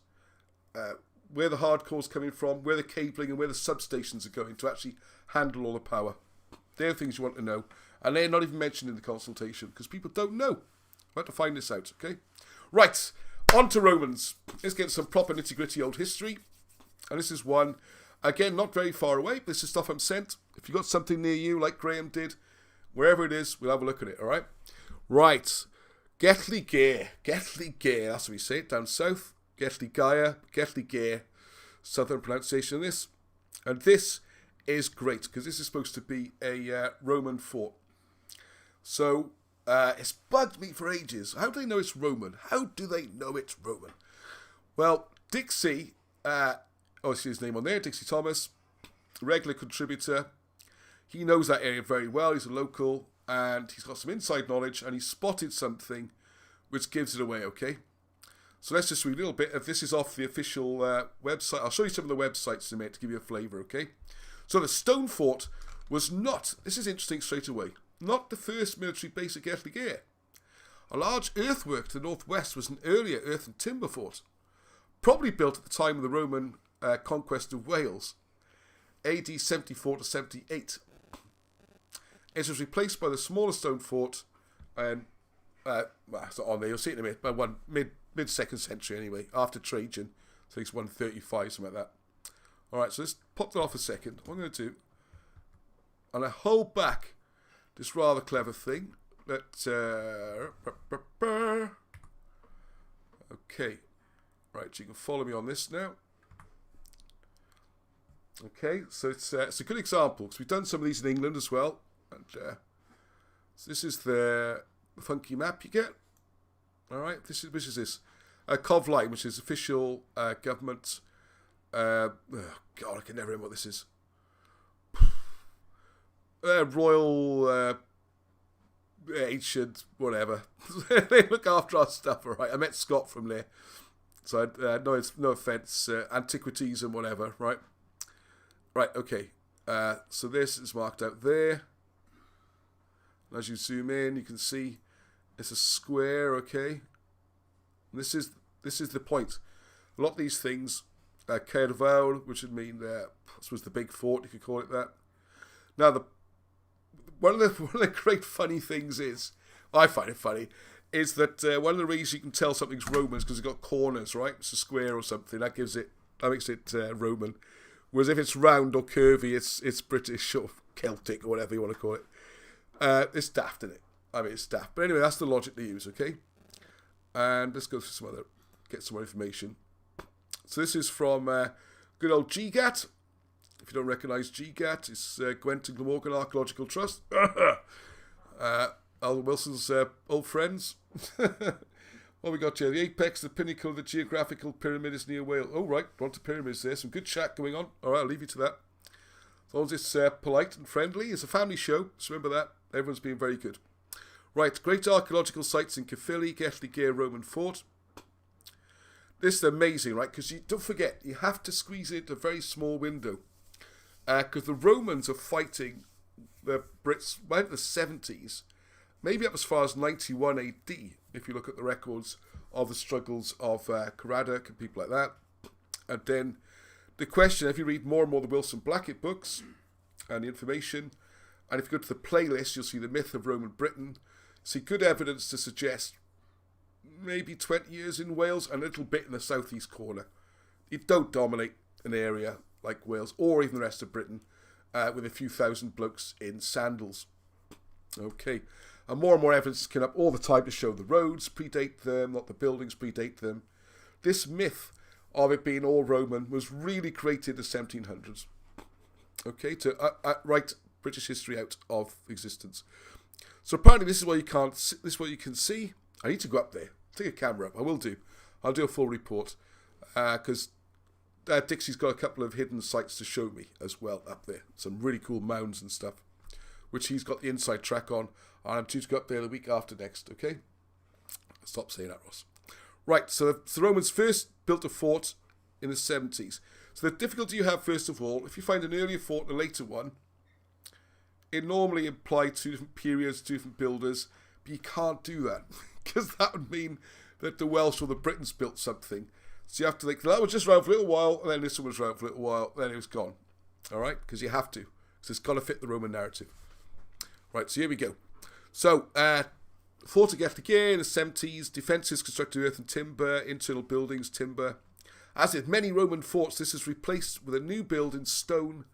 where the hardcore's coming from, where the cabling and where the substations are going to actually handle all the power. They're things you want to know. And they're not even mentioned in the consultation because people don't know. We have to find this out, okay? Right, on to Romans. Let's get some proper nitty-gritty old history. And this is one, again, not very far away. This is stuff I'm sent. If you've got something near you, like Graham did, wherever it is, we'll have a look at it, all right? Right, Gethley Gair, that's what we say it, down south. Gethley Gair, southern pronunciation of this. And this is great, because this is supposed to be a Roman fort. So, it's bugged me for ages. How do they know it's Roman? How do they know it's Roman? Well, Dixie, see his name on there, Dixie Thomas, regular contributor. He knows that area very well. He's a local, and he's got some inside knowledge, and he spotted something which gives it away, okay? So let's just read a little bit of this. Is off the official website. I'll show you some of the websites in a minute to give you a flavour, okay? So the stone fort was not, this is interesting straight away, not the first military base at Geltligere. A large earthwork to the northwest was an earlier earth and timber fort, probably built at the time of the Roman conquest of Wales, AD 74 to 78. It was replaced by the smaller stone fort, and it's not on there, you'll see it in a minute, by one mid-second century anyway, after Trajan. I think it's 135, something like that. Alright, so let's pop that off a second. What I'm going to do, and I hold back this rather clever thing. Okay. Right, you can follow me on this now. Okay, so it's a good example, because we've done some of these in England as well. And so this is the funky map you get. Alright, which is this? Cov Line, which is official government. Oh God, I can never remember what this is. Royal ancient whatever. They look after our stuff, alright. I met Scott from there, so no offence. Antiquities and whatever, right? Right, okay. So this is marked out there. And as you zoom in, you can see it's a square, okay. And this is the point. A lot of these things, Caervaul, which would mean I suppose the big fort, you could call it that. Now one of the great funny things is, I find it funny, is that one of the reasons you can tell something's Roman is because it's got corners, right? It's a square or something. That makes it Roman. Whereas if it's round or curvy, it's British or Celtic or whatever you want to call it. It's daft, isn't it? I mean, it's daft. But anyway, that's the logic they use, okay? And let's go through get some more information. So this is from good old GGAT. If you don't recognise GGAT, it's Gwent and Glamorgan Archaeological Trust. Alden Wilson's old friends. What we got here? The apex, the pinnacle of the geographical pyramid is near Wales. Oh, right, we're on to pyramids there. Some good chat going on. All right, I'll leave you to that. As long as it's polite and friendly. It's a family show, so remember that. Everyone's being very good. Right, great archaeological sites in Caerphilly, Geltligere Roman Fort. This is amazing, right? Because you don't forget, you have to squeeze it a very small window. Because the Romans are fighting the Brits right in the 70s, maybe up as far as 91 AD, if you look at the records of the struggles of Caradoc and people like that. And then the question, if you read more and more the Wilson Blackett books and the information, and if you go to the playlist, you'll see the myth of Roman Britain, see good evidence to suggest maybe 20 years in Wales and a little bit in the southeast corner. You don't dominate an area like Wales or even the rest of Britain with a few thousand blokes in sandals. Okay, and more evidence is coming up all the time to show the roads predate them, not the buildings predate them. This myth of it being all Roman was really created in the 1700s. Okay, to write British history out of existence. So apparently this is what you can see. I need to go up there. Take a camera up. I will do. I'll do a full report because Dixie's got a couple of hidden sites to show me as well up there. Some really cool mounds and stuff, which he's got the inside track on. And I'm due to go up there the week after next. Okay. Stop saying that, Ross. Right. So the Romans first built a fort in the 70s. So the difficulty you have, first of all, if you find an earlier fort and a later one, it normally implied two different periods, two different builders, but you can't do that because that would mean that the Welsh or the Britons built something. So you have to think, that was just around for a little while, and then this one was around for a little while, then it was gone. All right? Because you have to. Because it's got to fit the Roman narrative. Right, so here we go. So, fort at Geltligere in the 70s, defences constructed earth and timber, internal buildings, timber. As with many Roman forts, this is replaced with a new build in stone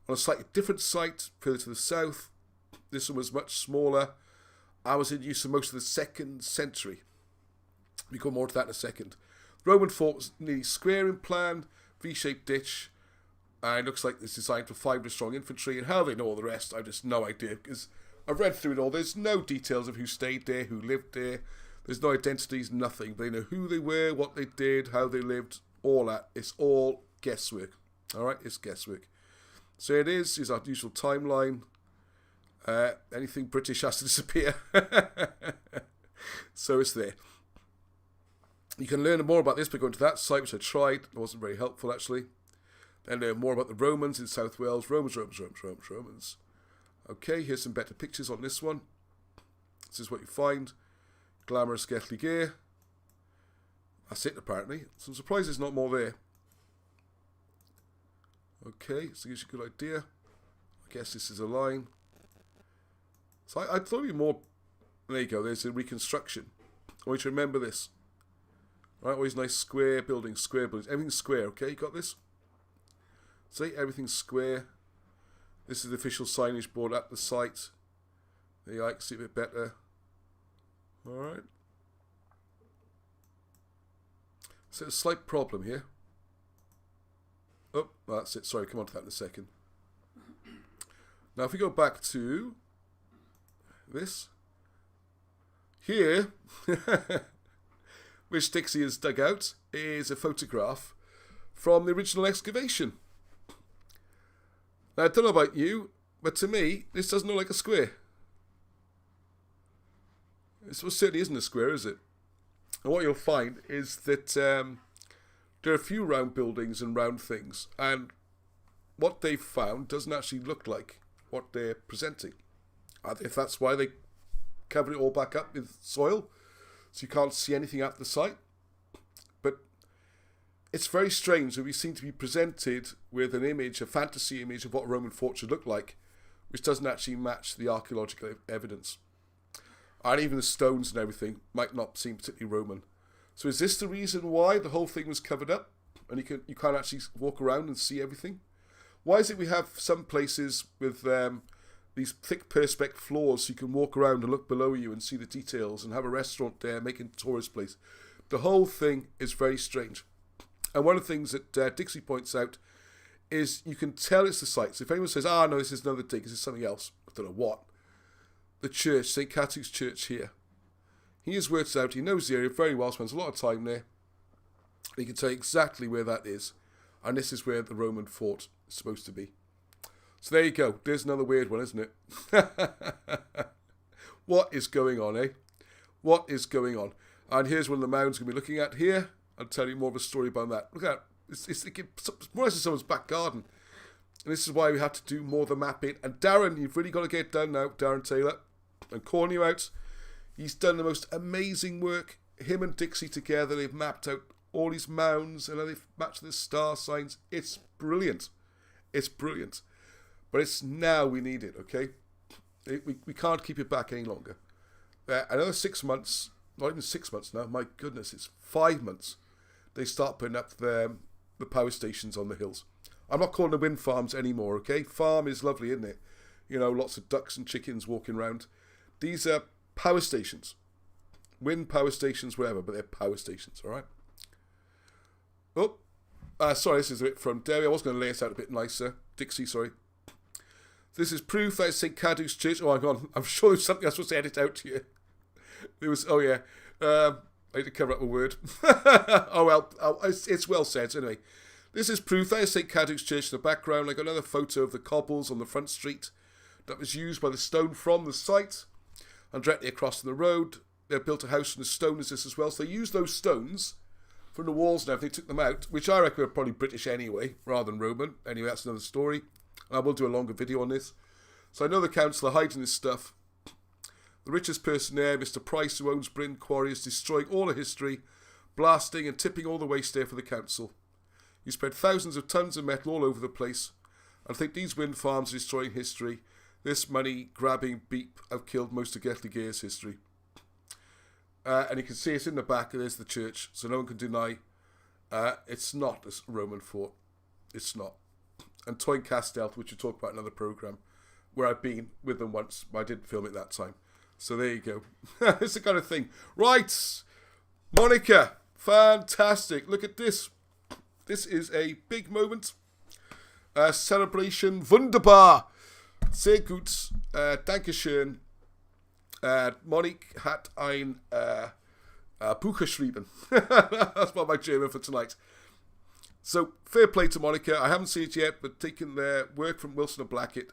on a slightly different site, further to the south. This one was much smaller. I was in use for most of the 2nd century. We come more to that in a second. The Roman fort was nearly square in plan, V-shaped ditch, and it looks like it's designed for 500 strong infantry, and how they know all the rest, I've just no idea, because I've read through it all. There's no details of who stayed there, who lived there. There's no identities, nothing. They know who they were, what they did, how they lived, all that. It's all guesswork. All right, it's guesswork. So it is our usual timeline. Anything British has to disappear. So it's there. You can learn more about this by going to that site, which I tried. It wasn't very helpful, actually. Then learn more about the Romans in South Wales. Romans. Okay, here's some better pictures on this one. This is what you find. Glamorous Gethley gear. That's it, apparently. So I'm surprised there's not more there. Okay, so gives you a good idea. I guess this is a line. So I thought it'd be more... There you go, there's a reconstruction. I want you to remember this. Right, always nice square buildings, everything's square, okay, you got this? See, everything's square. This is the official signage board at the site. There you go, I can see a bit better. Alright. So a slight problem here. Oh, that's it, sorry, come on to that in a second. Now if we go back to this. Here, which Dixie has dug out, is a photograph from the original excavation. Now, I don't know about you, but to me, this doesn't look like a square. This certainly isn't a square, is it? And what you'll find is that there are a few round buildings and round things, and what they've found doesn't actually look like what they're presenting. If that's why they covered it all back up with soil, so you can't see anything at the site. But it's very strange that we seem to be presented with an image, a fantasy image of what a Roman fort should look like, which doesn't actually match the archaeological evidence. And even the stones and everything might not seem particularly Roman. So is this the reason why the whole thing was covered up and you can't actually walk around and see everything? Why is it we have some places with these thick perspex floors so you can walk around and look below you and see the details and have a restaurant there making a tourist place? The whole thing is very strange. And one of the things that Dixie points out is you can tell it's the site. So if anyone says, no, this is another dig, this is something else, I don't know what. The church, St. Catu's Church here. He has worked out, he knows the area very well, spends a lot of time there. He can tell you exactly where that is. And this is where the Roman fort is supposed to be. So there you go. There's another weird one, isn't it? What is going on, eh? What is going on? And here's one of the mounds we're going to be looking at here. I'll tell you more of a story about that. Look at that. It's more or less in someone's back garden. And this is why we have to do more of the mapping. And Darren, you've really got to get down now, Darren Taylor. I'm calling you out. He's done the most amazing work. Him and Dixie together, they've mapped out all these mounds and they've matched the star signs. It's brilliant. It's brilliant. But it's now we need it, okay? We can't keep it back any longer. Another 6 months, not even 6 months now, my goodness, it's 5 months. They start putting up the power stations on the hills. I'm not calling them wind farms anymore, okay? Farm is lovely, isn't it? You know, lots of ducks and chickens walking around. These are power stations. Wind power stations, whatever, but they're power stations, all right? Oh, sorry, this is a bit from Derry. I was going to lay this out a bit nicer. Dixie, sorry. This is proof that St. Catu's Church... Oh, hang on. I'm sure there's something I was supposed to edit out here. There was... Oh, yeah. I need to cover up a word. Oh, well. It's well said. Anyway, this is proof that is St. Catu's Church in the background. I got another photo of the cobbles on the front street that was used by the stone from the site. And directly across the road, they built a house from the stone as this as well. So they used those stones from the walls and everything, took them out, which I reckon are probably British anyway, rather than Roman. Anyway, that's another story. And I will do a longer video on this. So I know the council are hiding this stuff. The richest person there, Mr. Price, who owns Bryn Quarry, is destroying all the history, blasting and tipping all the waste there for the council. He spread thousands of tons of metal all over the place. I think these wind farms are destroying history. This money-grabbing beep have killed most of Gethley Gear's history. And you can see it's in the back, and there's the church, so no one can deny it's not a Roman fort. It's not. And Toyn Castell, which we talked about in another programme, where I've been with them once, but I didn't film it that time. So there you go. It's the kind of thing. Right, Monica, fantastic. Look at this. This is a big moment. Celebration, wunderbar. Sehr gut. Dankeschön. Monique hat ein Buch geschrieben. That's what my German for tonight. So, fair play to Monica. I haven't seen it yet, but taken their work from Wilson and Blackett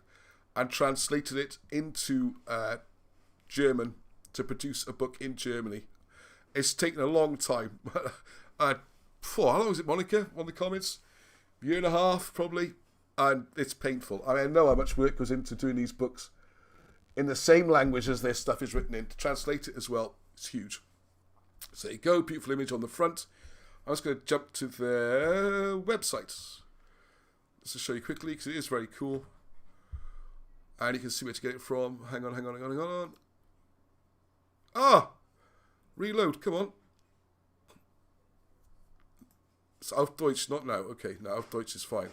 and translated it into German to produce a book in Germany. It's taken a long time. How long was it, Monica? On the comments? A year and a half, probably. And it's painful. I know how much work goes into doing these books in the same language as their stuff is written in. To translate it as well, it's huge. So there you go, beautiful image on the front. I'm just going to jump to their website. Just to show you quickly, because it is very cool. And you can see where to get it from. Hang on. Ah! Reload, come on. It's auf Deutsch, not now. Okay, now auf Deutsch is fine.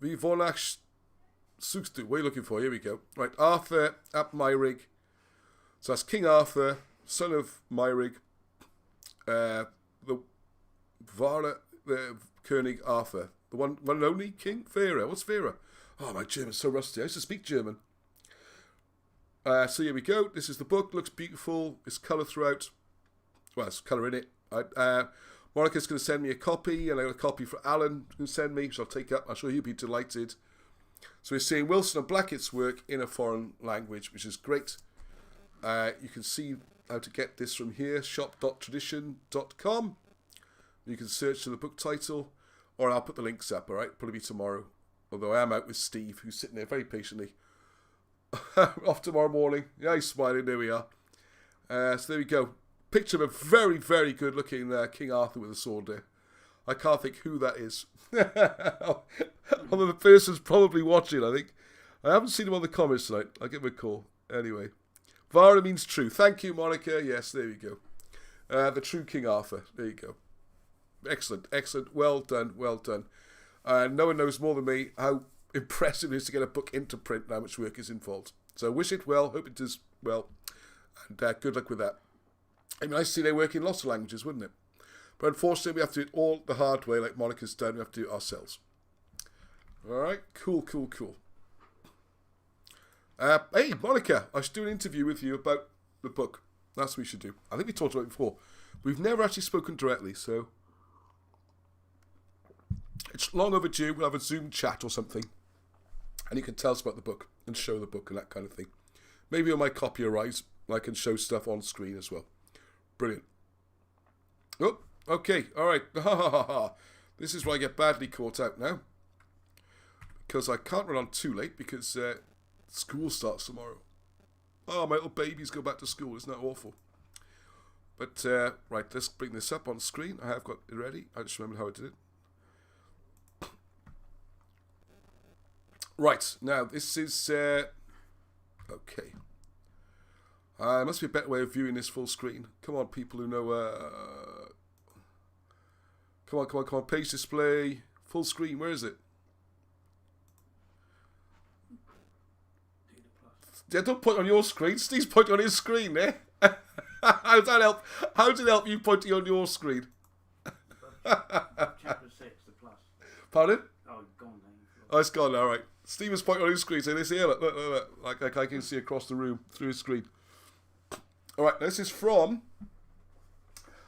Wie wonach suchst du? What are you looking for? Here we go. Right, Arthur ap Myrig. So that's King Arthur, son of Myrig. The König Arthur. The one and only King? Vera. What's Vera? Oh, my German's so rusty. I used to speak German. So here we go. This is the book. Looks beautiful. It's colour throughout. Well, there's colour in it. Monica's going to send me a copy, and I got a copy for Alan who send me, which I'll take up. I'm sure he'll be delighted. So we're seeing Wilson and Blackett's work in a foreign language, which is great. You can see how to get this from here, shop.tradition.com. You can search for the book title, or I'll put the links up, all right? Probably tomorrow. Although I am out with Steve, who's sitting there very patiently. Off tomorrow morning. Yeah, he's smiling. There we are. So there we go. Picture of a very, very good looking King Arthur with a sword there. I can't think who that is. One of the person's probably watching, I think. I haven't seen him on the comments tonight. I'll give him a call. Anyway. Vara means true. Thank you, Monica. Yes, there you go. The true King Arthur. There you go. Excellent, excellent. Well done, well done. No one knows more than me how impressive it is to get a book into print and how much work is involved. So wish it well, hope it does well, and good luck with that. It'd be nice to see they work in lots of languages, wouldn't it? But unfortunately, we have to do it all the hard way, like Monica's done. We have to do it ourselves. All right, cool. Hey, Monica, I should do an interview with you about the book. That's what we should do. I think we talked about it before. We've never actually spoken directly, so it's long overdue. We'll have a Zoom chat or something, and you can tell us about the book and show the book and that kind of thing. Maybe when my copy arrives, I can show stuff on screen as well. Brilliant. Oh, okay, all right. This is where I get badly caught out now, because I can't run on too late because school starts tomorrow. Oh, my little babies go back to school. Isn't that awful? But, right, let's bring this up on screen. I have got it ready. I just remembered how I did it. Right, now this is... okay. There must be a better way of viewing this full screen. Come on, people who know... Come on. Page display. Full screen. Where is it? Yeah, don't point on your screen. Steve's pointing on his screen there. How does that help? How did it help you pointing on your screen? Chapter 6, the plus. Pardon? Oh, gone now. Oh, it's gone now, all right. Steve is pointing on his screen, saying, "This here, look. Like I can see across the room through his screen." All right, this is from,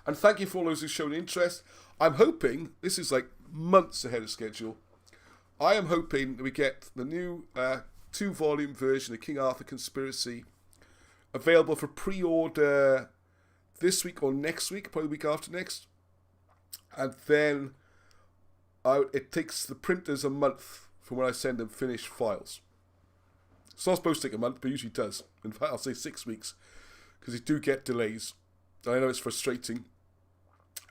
and thank you for all those who've shown interest. I'm hoping, this is like months ahead of schedule, I am hoping that we get the new 2-volume version of King Arthur Conspiracy available for pre-order this week or next week, probably the week after next. And then it takes the printers a month from when I send them finished files. It's not supposed to take a month, but it usually does. In fact, I'll say 6 weeks, because you do get delays. I know it's frustrating,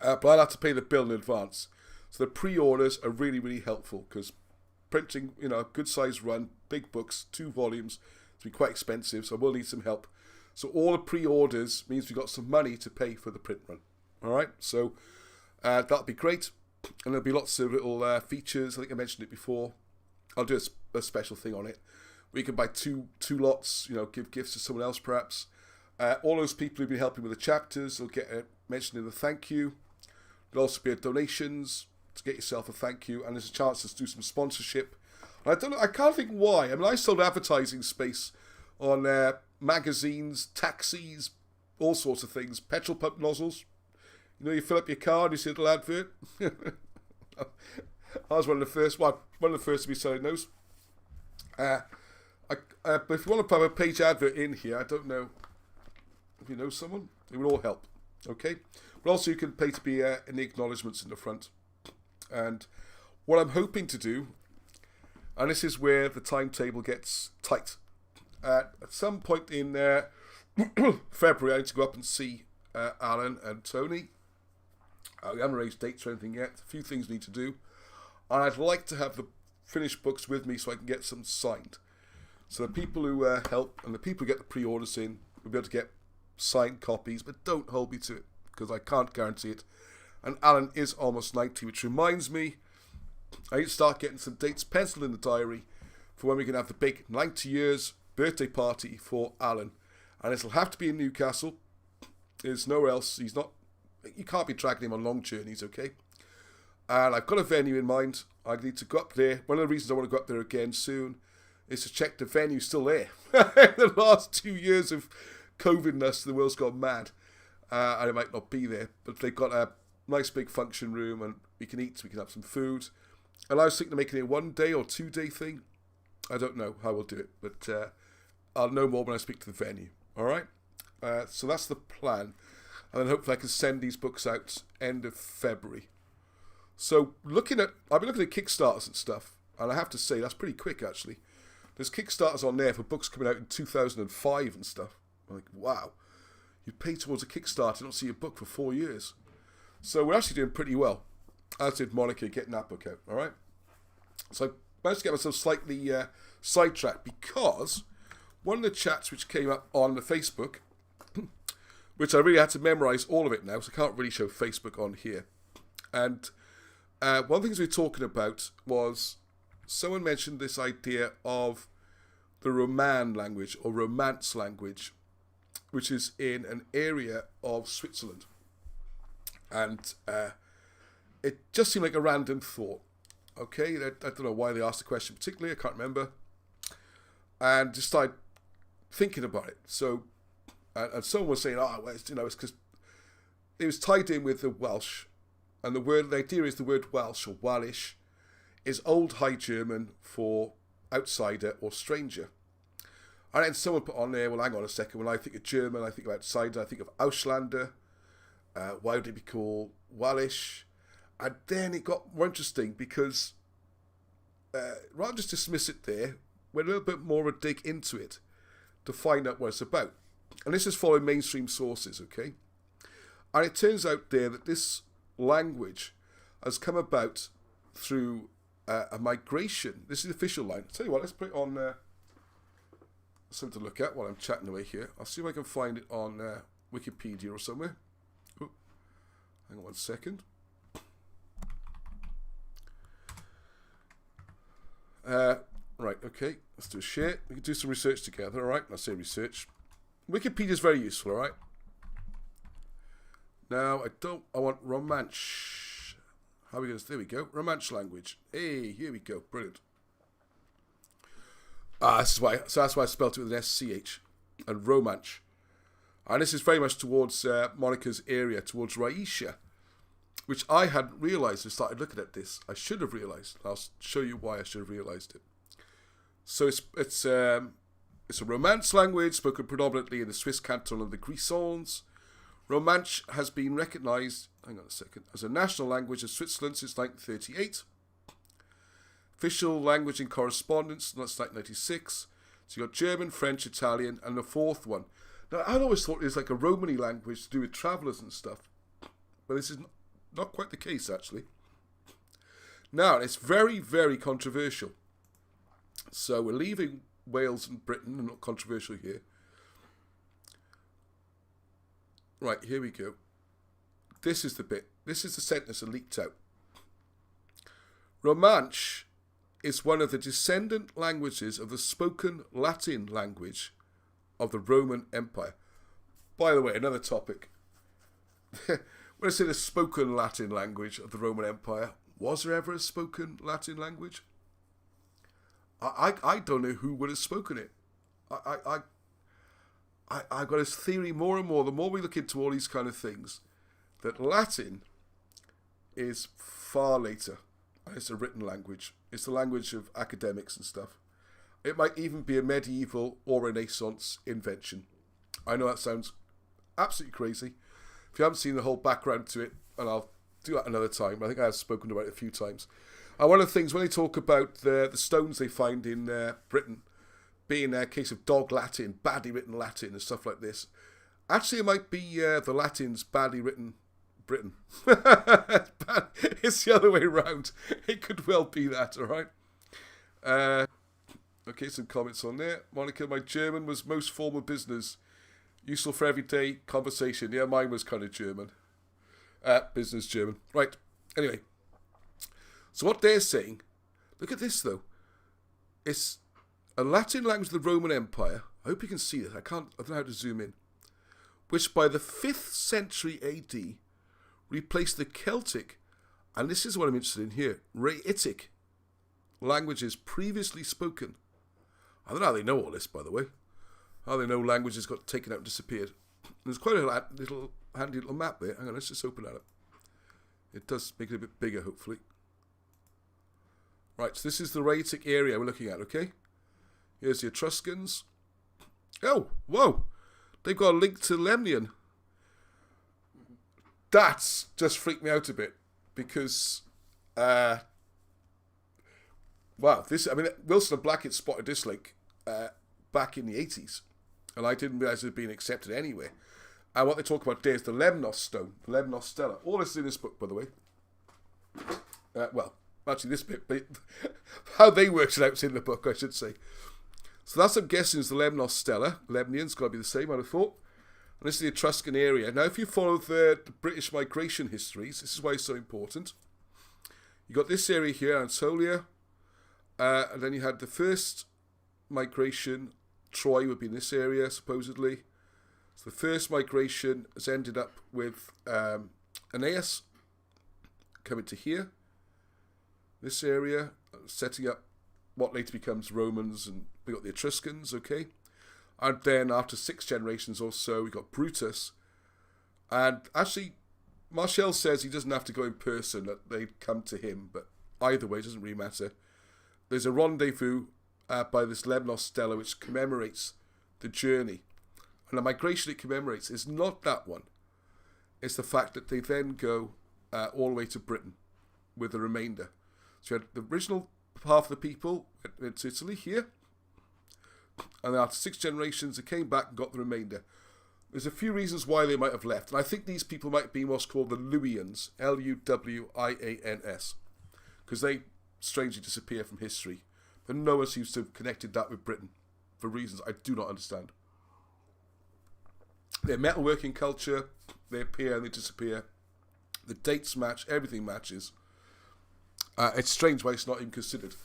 but I'll have to pay the bill in advance. So the pre-orders are really, really helpful, because printing, a good size run, big books, 2 volumes, it's been quite expensive, so I will need some help. So all the pre-orders means we've got some money to pay for the print run. All right, so that'll be great. And there'll be lots of little features. I think I mentioned it before. I'll do a special thing on it. We can buy two lots, give gifts to someone else perhaps. All those people who've been helping with the chapters will get mentioned in the thank you. There'll also be donations to get yourself a thank you. And there's a chance to do some sponsorship. And I can't think why. I mean, I sold advertising space on magazines, taxis, all sorts of things. Petrol pump nozzles. You fill up your car and you see a little advert. I was one of the first to be selling those. But if you want to put a page advert in here, I don't know if you know someone. It would all help. Okay, but also you can pay to be in the acknowledgements in the front. And what I'm hoping to do, and this is where the timetable gets tight, at some point in February I need to go up and see Alan and Tony. We haven't arranged dates or anything yet. A few things need to do. And I'd like to have the finished books with me so I can get some signed. So the people who help and the people who get the pre-orders in will be able to get signed copies, but don't hold me to it because I can't guarantee it. And Alan is almost 90, which reminds me I need to start getting some dates penciled in the diary for when we can have the big 90 years birthday party for Alan. And it'll have to be in Newcastle. There's nowhere else. You can't be dragging him on long journeys, okay? And I've got a venue in mind. I need to go up there. One of the reasons I want to go up there again soon is to check the venue's still there. The last 2 years of COVID-ness, the world's gone mad. And it might not be there. But they've got a nice big function room and we can eat, we can have some food. And I was thinking of making it a 1 day or 2 day thing. I don't know how we'll do it. But I'll know more when I speak to the venue. All right? So that's the plan. And then hopefully I can send these books out end of February. So I've been looking at Kickstarters and stuff, and I have to say that's pretty quick actually. There's Kickstarters on there for books coming out in 2005 and stuff. I'm like, wow, you pay towards a Kickstarter and not see a book for 4 years. So we're actually doing pretty well, as did Monica getting that book out. All right. So I managed to get myself slightly sidetracked because one of the chats which came up on the Facebook, which I really had to memorize all of it now, so I can't really show Facebook on here. And one of the things we were talking about was someone mentioned this idea of the Roman language or Romance language, which is in an area of Switzerland. And it just seemed like a random thought. Okay, I don't know why they asked the question particularly, I can't remember. And just started thinking about it. So, and someone was saying, well, it's because it was tied in with the Welsh. And the idea is the word Welsh or Walish is Old High German for outsider or stranger. And then someone put on there, well, hang on a second, when I think of German, I think of outsider, I think of Auslander. Why would it be called Walish? And then it got more interesting because rather than just dismiss it there, went a little bit more of a dig into it to find out what it's about. And this is following mainstream sources, okay? And it turns out there that this language has come about through a migration. This is the official line. I'll tell you what, let's put it on something to look at while I'm chatting away here. I'll see if I can find it on Wikipedia or somewhere. Oh, hang on 1 second. Right, okay, let's do a share. We can do some research together, alright? I say research. Wikipedia is very useful, alright? Now, I want Romanshe. How are we going to, there we go. Romanshe language. Hey, here we go. Brilliant. That's why I spelled it with an SCH. And Romanshe. And this is very much towards Monica's area, towards Raisha, which I hadn't realised and started looking at this. I should have realised. I'll show you why I should have realised it. So it's a Romance language spoken predominantly in the Swiss canton of the Grisons. Romanshe has been recognised, hang on a second, as a national language of Switzerland since 1938. Official language in correspondence, that's 1996. So you've got German, French, Italian, and the fourth one. Now, I'd always thought it was like a Romany language to do with travellers and stuff. But this is not quite the case, actually. Now, it's very, very controversial. So we're leaving Wales and Britain, and not controversial here. Right, here we go. This is the bit. This is the sentence that leaked out. Romanshe is one of the descendant languages of the spoken Latin language of the Roman Empire. By the way, another topic. When I say the spoken Latin language of the Roman Empire, was there ever a spoken Latin language? I don't know who would have spoken it. I've got this theory more and more, the more we look into all these kind of things, that Latin is far later. It's a written language. It's the language of academics and stuff. It might even be a medieval or Renaissance invention. I know that sounds absolutely crazy. If you haven't seen the whole background to it, and I'll do that another time. I think I have spoken about it a few times. And one of the things, when they talk about the stones they find in Britain, being a case of dog Latin, badly written Latin and stuff like this, actually it might be the Latin's badly written Britain. It's the other way around. It could well be that, all right? Okay, some comments on there. Monica, my German was most formal business. Useful for everyday conversation. Yeah, mine was kind of German. Business German. Right. Anyway. So what they're saying, look at this though. It's a Latin language of the Roman Empire. I hope you can see this. I don't know how to zoom in. Which by the 5th century AD replaced the Celtic, and this is what I'm interested in here, Rhaetic languages previously spoken. I don't know how they know all this, by the way. How they know languages got taken out and disappeared. There's quite a little handy little map there. Hang on, let's just open that up. It does make it a bit bigger, hopefully. Right, so this is the Rhaetic area we're looking at, okay? Here's the Etruscans. Oh, whoa! They've got a link to Lemnian. That's just freaked me out a bit, because, wow, Wilson and Blackett spotted this link back in the 80s, and I didn't realise it had been accepted anywhere. And what they talk about there is the Lemnos stone, the Lemnos stela. All this is in this book, by the way. Well, actually this bit, but how they worked it out is in the book, I should say. So that's, I'm guessing, is the Lemnos stela. Lemnian's got to be the same, I'd have thought. And this is the Etruscan area. Now, if you follow the British migration histories, this is why it's so important. You got this area here, Anatolia, and then you had the first migration. Troy would be in this area, supposedly. So the first migration has ended up with Aeneas coming to here, this area, setting up what later becomes Romans, and we got the Etruscans, okay? And then after 6 generations or so, we got Brutus. And actually, Marshall says he doesn't have to go in person, that they come to him, but either way, it doesn't really matter. There's a rendezvous by this Lemnos stela which commemorates the journey. And the migration it commemorates is not that one. It's the fact that they then go all the way to Britain with the remainder. So you had the original half of the people went to Italy here. And then after 6 generations, they came back and got the remainder. There's a few reasons why they might have left. And I think these people might be what's called the Llywyans. Luwians. Because they strangely disappear from history. But no one seems to have connected that with Britain. For reasons I do not understand. Their metalworking culture, they appear and they disappear. The dates match, everything matches. It's strange why it's not even considered.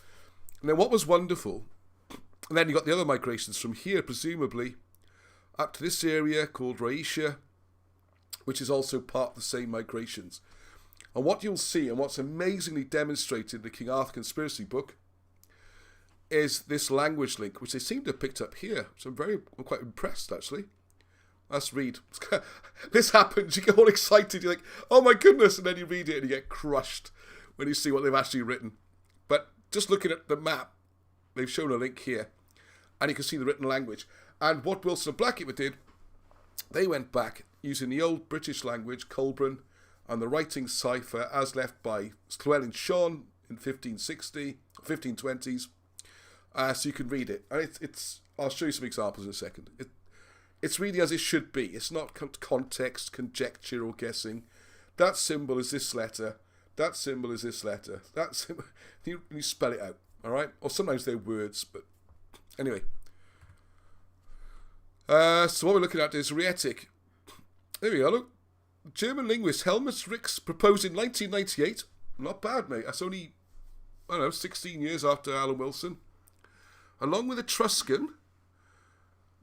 And then what was wonderful, and then you got the other migrations from here, presumably, up to this area called Rhaetia, which is also part of the same migrations. And what you'll see, and what's amazingly demonstrated in the King Arthur Conspiracy book, is this language link, which they seem to have picked up here. So I'm quite impressed, actually. Let's read. This happens, you get all excited, you're like, oh my goodness, and then you read it and you get crushed when you see what they've actually written. But just looking at the map, they've shown a link here, and you can see the written language. And what Wilson and Blackett did, they went back using the old British language, Colburn, and the writing cipher as left by Llywelyn Sion in 1560, 1520s, so you can read it. And it's I'll show you some examples in a second. It's really as it should be. It's not context, conjecture, or guessing. That symbol is this letter. That symbol is this letter. That symbol. You spell it out, all right? Or sometimes they're words, but anyway. So what we're looking at is Rhaetic. There we go. Look, German linguist Helmut Rix proposed in 1998. Not bad, mate. That's only 16 years after Alan Wilson. Along with Etruscan,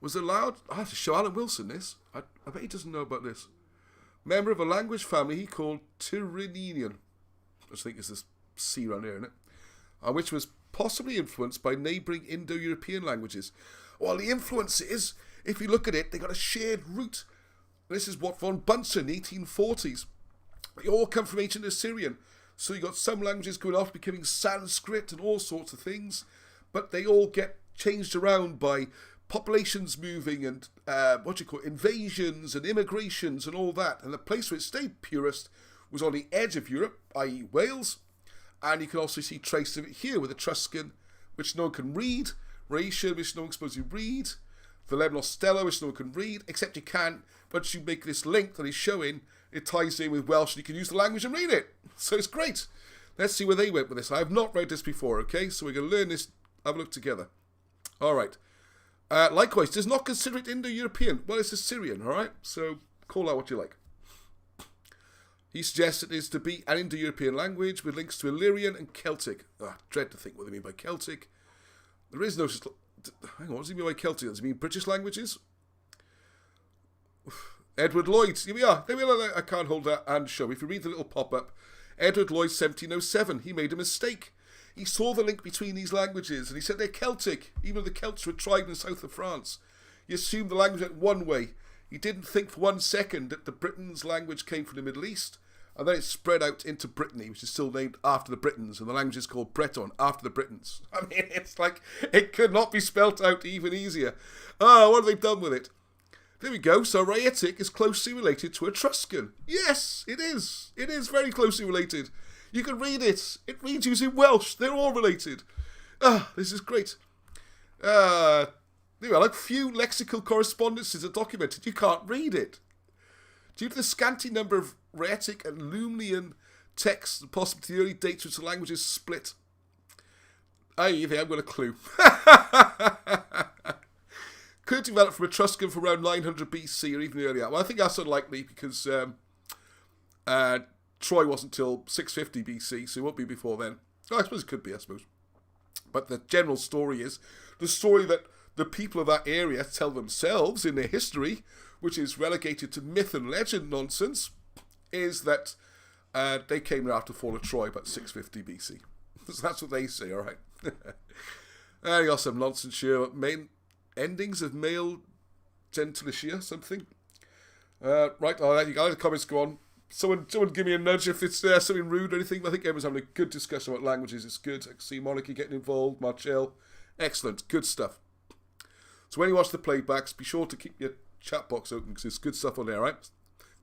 was allowed... I have to show Alan Wilson this. I bet he doesn't know about this. Member of a language family he called Tyrrhenian. I think it's this C around here, isn't it? Which was possibly influenced by neighbouring Indo-European languages. Well, the influence is, if you look at it, they got a shared root. This is what von Bunsen, the 1840s. They all come from ancient Assyrian. So you got some languages going off becoming Sanskrit and all sorts of things. But they all get changed around by populations moving and invasions and immigrations and all that. And the place where it stayed purest was on the edge of Europe, i.e. Wales. And you can also see traces of it here with Etruscan, which no one can read, Raetian, which no one's supposed to read, the Lemnos Stela, which no one can read, except you can, once you make this link that he's showing, it ties in with Welsh and you can use the language and read it. So it's great. Let's see where they went with this. I have not read this before, okay? So we're going to learn this, have a look together. All right. Likewise, does not consider it Indo-European. Well, it's Assyrian, all right? So call out what you like. He suggests it is to be an Indo-European language with links to Illyrian and Celtic. Dread to think what they mean by Celtic. There is no... Hang on, what does he mean by Celtic? Does he mean British languages? Edward Lloyd. Here we are. There we are. I can't hold that and show. If you read the little pop-up, Edward Lloyd, 1707. He made a mistake. He saw the link between these languages and he said they're Celtic, even though the Celts were a tribe in the south of France. He assumed the language went one way. He didn't think for 1 second that the Britons' language came from the Middle East, and then it spread out into Brittany, which is still named after the Britons, and the language is called Breton, after the Britons. I mean, it's like, it could not be spelt out even easier. What have they done with it? There we go. So Raetic is closely related to Etruscan. Yes, it is. It is very closely related. You can read it. It reads using Welsh. They're all related. This is great. Anyway, like few lexical correspondences are documented. You can't read it. Due to the scanty number of Raetic and Lumnian texts, and possibly the early dates which the languages split. I think I've got a clue. Could develop from Etruscan from around 900 BC or even earlier. Well, I think that's unlikely because Troy wasn't till 650 BC, so it won't be before then. I suppose it could be, I suppose. But the general story is the story that the people of that area tell themselves in their history, which is relegated to myth and legend nonsense, is that they came there after the fall of Troy about 650 BC. So that's what they say, all right. You got some nonsense here. Main endings of male genitalicia, something. Right, all right, you got the comments go on. Someone give me a nudge if it's something rude or anything. I think everyone's having a good discussion about languages. It's good. I can see Monica getting involved, Marcel. Excellent. Good stuff. So when you watch the playbacks, be sure to keep your chat box open because there's good stuff on there, right?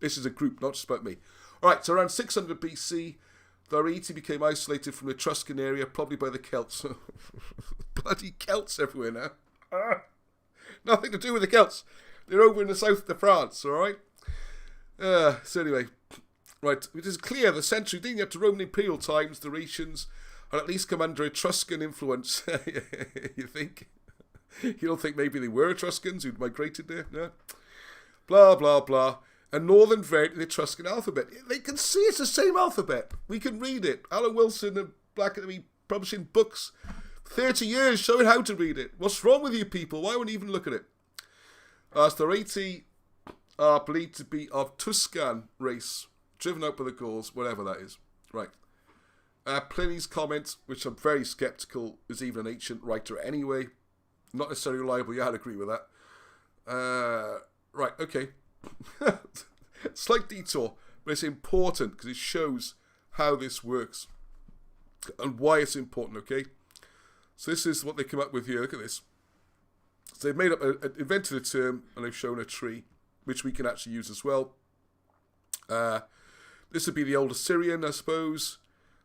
This is a group, not just about me. All right, so around 600 BC, the Arieti became isolated from the Etruscan area, probably by the Celts. Bloody Celts everywhere now. Nothing to do with the Celts. They're over in the south of France, all right? So anyway, right, it is clear the century leading up to Roman imperial times, the Raetians had at least come under Etruscan influence. You think? You don't think maybe they were Etruscans who'd migrated there? No? Blah, blah, blah. A northern variant of the Etruscan alphabet. They can see it's the same alphabet. We can read it. Alan Wilson and Black Academy publishing books 30 years showing how to read it. What's wrong with you people? Why won't you even look at it? So the Raeti are believed to be of Tuscan race, driven out by the Gauls, whatever that is. Right. Pliny's comment, which I'm very sceptical, is even an ancient writer anyway. Not necessarily reliable, yeah, I'd agree with that. Right, okay. Slight detour, but it's important because it shows how this works and why it's important, okay? So this is what they come up with here. Look at this. So they've made up, invented a term, and they've shown a tree, which we can actually use as well. This would be the old Assyrian, I suppose.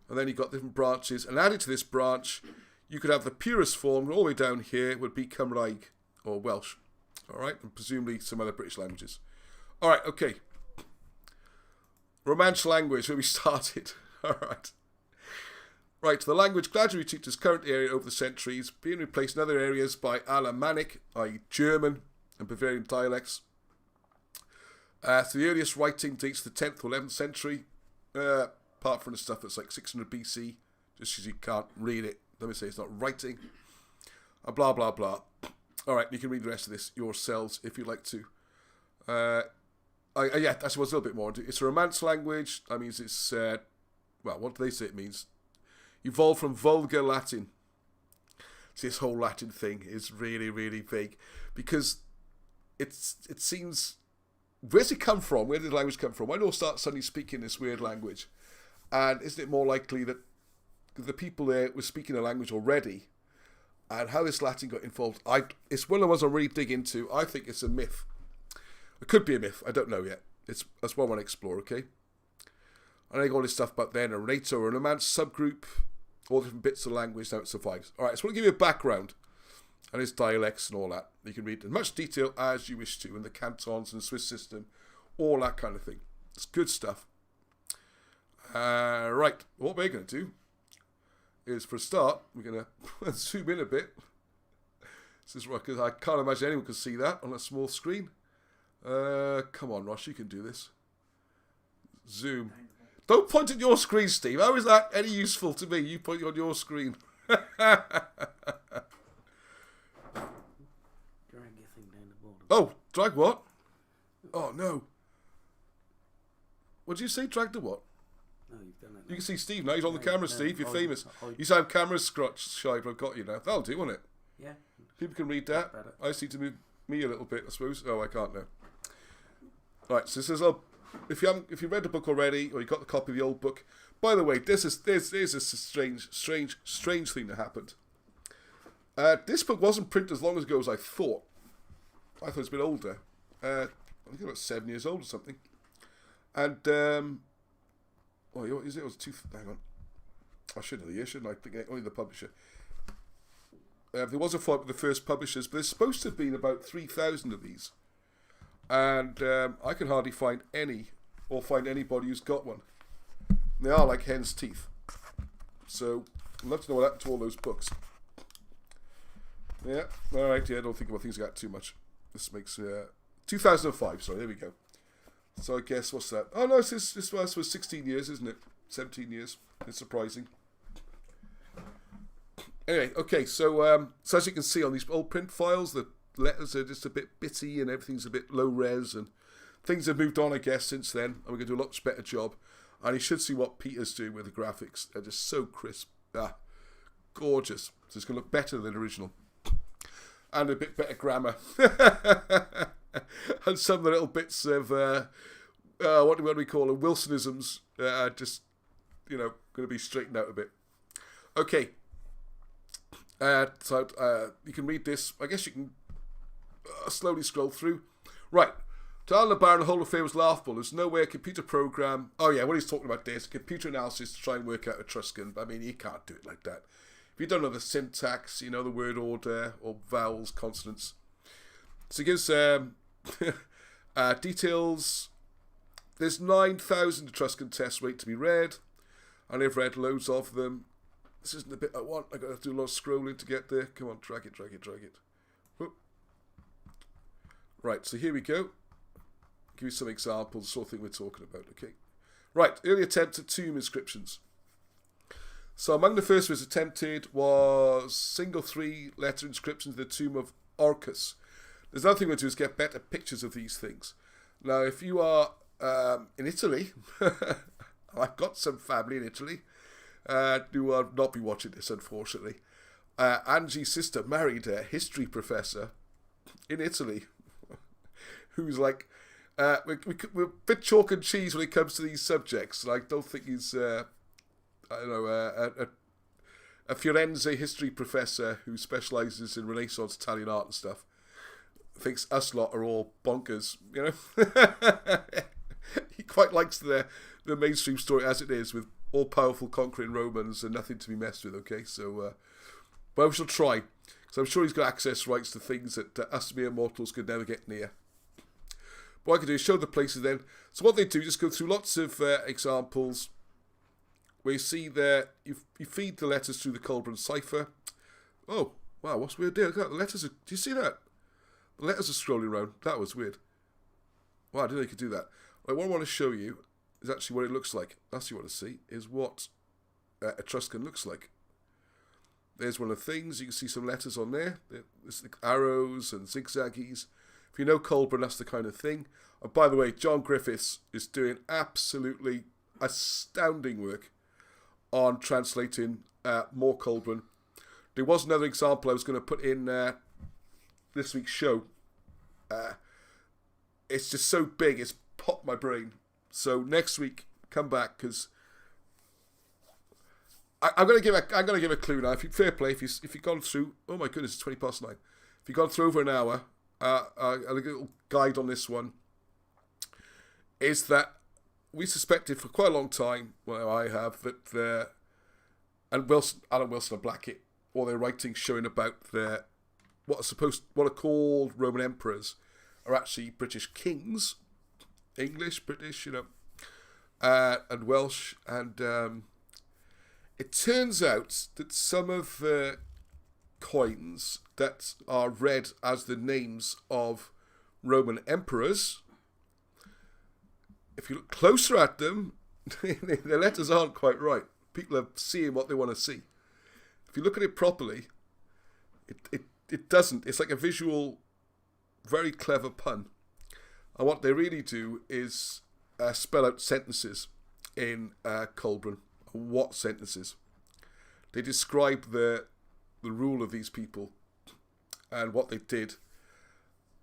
And then you've got different branches. And added to this branch, you could have the purest form, all the way down here would be Cymraeg, or Welsh. All right, and presumably some other British languages. All right, okay. Romanshe language, where we started. All right. Right, the language gradually reached its current area over the centuries, being replaced in other areas by Alemannic, i.e. German, and Bavarian dialects. So the earliest writing dates the 10th or 11th century, apart from the stuff that's like 600 BC, just because you can't read it. Let me say it's not writing. Blah, blah, blah. All right, you can read the rest of this yourselves if you'd like to. Yeah, I suppose a little bit more. It's a Romance language. That means it's, well, what do they say it means? Evolved from Vulgar Latin. So this whole Latin thing is really, really vague because it seems... Where's it come from? Where did the language come from? Why do we start suddenly speaking this weird language? And isn't it more likely that the people there were speaking a language already And how this Latin got involved, it's one of the ones I really dig into. I think it's a myth. It could be a myth. I don't know yet. That's what I want to explore, okay? And I got all this stuff about their narrator or a Romanshe subgroup, all different bits of language, how it survives. All right, so I want to give you a background and its dialects and all that. You can read in much detail as you wish to, and the cantons and the Swiss system, all that kind of thing. It's good stuff. Right, what we're going to do is, for a start, we're going to zoom in a bit. This is right, because I can't imagine anyone can see that on a small screen. Come on, Ross, you can do this. Zoom. Don't point at your screen, Steve. How is that any useful to me? You point on your screen. Drag your thing down the bottom. Oh, drag what? Oh, no. What did you say? Drag the what? No, you've done it. You can see Steve now. He's on the camera, no, Steve. You're famous. I- You sound camera shy, but I've got you now. That'll do, won't it? Yeah. People can read that. Better. I just need to move me a little bit, I suppose. Oh, I can't now. Right, so this is if you read the book already, or you got the copy of the old book. By the way, there's a strange thing that happened. This book wasn't printed as long ago as I thought. I thought it's a bit older. I think about 7 years old or something. And what is it? It was hang on. I should know the year, shouldn't I? Think only the publisher. There was a fight with the first publishers, but there's supposed to have been about 3,000 of these. And I can hardly find any, or find anybody who's got one. And they are like hen's teeth. So, I'd love to know what happened to all those books. Yeah, alright, yeah, I don't think about things like that too much. This makes, 2005, sorry, there we go. So I guess, what's that? Oh no, this was 16 years, isn't it? 17 years. It's surprising. Anyway, okay, so as you can see on these old print files, the letters are just a bit bitty and everything's a bit low res, and things have moved on, I guess, since then, and we're going to do a much better job. And you should see what Peter's doing with the graphics. They're just so crisp. Gorgeous. So it's going to look better than the original. And a bit better grammar. And some of the little bits of, what do we call them, Wilsonisms, just, going to be straightened out a bit. Okay. So you can read this. I guess you can slowly scroll through. Right. To Alan Baron, the whole affair was laughable. There's no way a computer program... Oh yeah, what he's talking about there is a computer analysis to try and work out Etruscan. I mean, you can't do it like that. If you don't know the syntax, the word order, or vowels, consonants. So it gives details. There's 9,000 Etruscan tests wait to be read. And I've read loads of them. This isn't the bit I want. I've got to do a lot of scrolling to get there. Come on, drag it. Whoop. Right, so here we go. Give you some examples, sort of thing we're talking about, okay? Right, early attempt at tomb inscriptions. So among the first was attempted was single 3-letter inscriptions to the tomb of Orcus. There's another thing we're going to do is get better pictures of these things. Now, if you are in Italy, I've got some family in Italy, who will not be watching this, unfortunately. Angie's sister married a history professor in Italy, who's like, we're a bit chalk and cheese when it comes to these subjects. I don't think he's, a Firenze history professor who specialises in Renaissance Italian art and stuff. Thinks us lot are all bonkers, He quite likes the mainstream story as it is, with all-powerful conquering Romans and nothing to be messed with, okay? So, but we shall try. So I'm sure he's got access rights to things that us mere mortals could never get near. What I can do is show the places then. So what they do, just go through lots of examples where you see there, you feed the letters through the Colburn cipher. Oh, wow, what's weird there? Look at that, the letters are, do you see that? The letters are scrolling around. That was weird. Wow, I didn't know you could do that. Right, what I want to show you is actually what it looks like. That's what you want to see, is what Etruscan looks like. There's one of the things. You can see some letters on there. There's arrows and zigzaggies. If you know Colburn, that's the kind of thing. And by the way, John Griffiths is doing absolutely astounding work on translating more Colburn. There was another example I was going to put in this week's show. It's just so big, it's popped my brain. So next week, come back, because I'm gonna give a clue now. Fair play. If you've gone through, oh my goodness, it's 9:20. If you've gone through over an hour, a little guide on this one is that we suspected for quite a long time. Well, I have that Alan Wilson and Blackett, all their writings showing about what are called Roman emperors are actually British kings, English, British, and Welsh, and it turns out that some of the coins that are read as the names of Roman emperors, if you look closer at them, the letters aren't quite right. People are seeing what they want to see. If you look at it properly, it doesn't. It's like a visual, very clever pun. And what they really do is spell out sentences in Colburn. What sentences? They describe the rule of these people and what they did,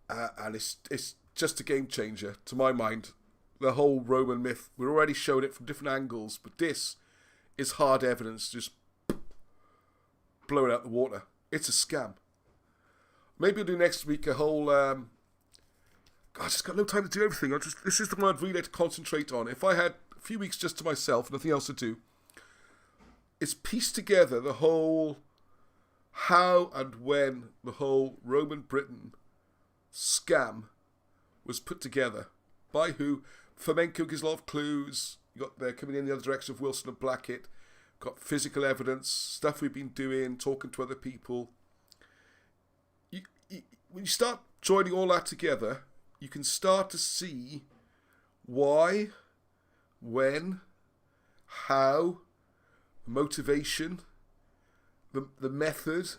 and it's just a game changer to my mind. The whole Roman myth, we're already showing it from different angles, but this is hard evidence just blowing out the water. It's a scam. Maybe we'll do next week a whole God, I just got no time to do everything. This is the one I'd really like to concentrate on. If I had a few weeks just to myself, nothing else to do, it's piece together the whole how and when the whole Roman Britain scam was put together. By who? Fomenko gives a lot of clues. You got there coming in the other direction of Wilson and Blackett. Got physical evidence, stuff we've been doing, talking to other people. When you start joining all that together, you can start to see why, when, how, motivation, the method.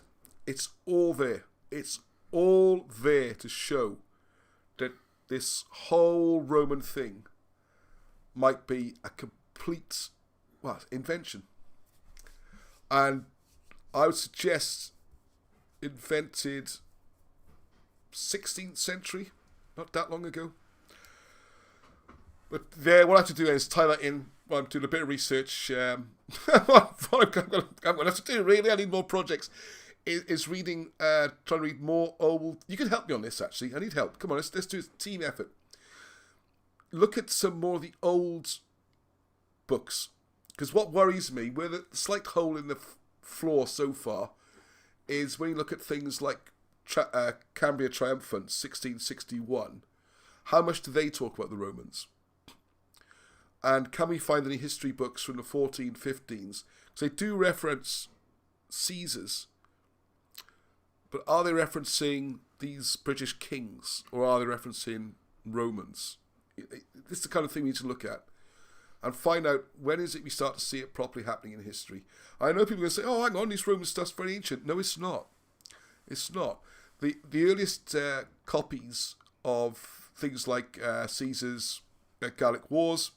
It's all there. It's all there to show that this whole Roman thing might be a complete invention. And I would suggest invented 16th century, not that long ago. But what I have to do is tie that in. I'm doing a bit of research. What I'm going to have to do, really, I need more projects, is reading, trying to read more old. You can help me on this, actually. I need help. Come on, let's do a team effort. Look at some more of the old books. Because what worries me, where the slight hole in the floor so far, is when you look at things like Cambria Triumphant, 1661. How much do they talk about the Romans? And can we find any history books from the 1415s? Because they do reference Caesars. But are they referencing these British kings? Or are they referencing Romans? This is the kind of thing we need to look at. And find out when is it we start to see it properly happening in history. I know people are going to say, oh, hang on, this Roman stuff's very ancient. No, it's not. It's not. The earliest copies of things like Caesar's Gallic Wars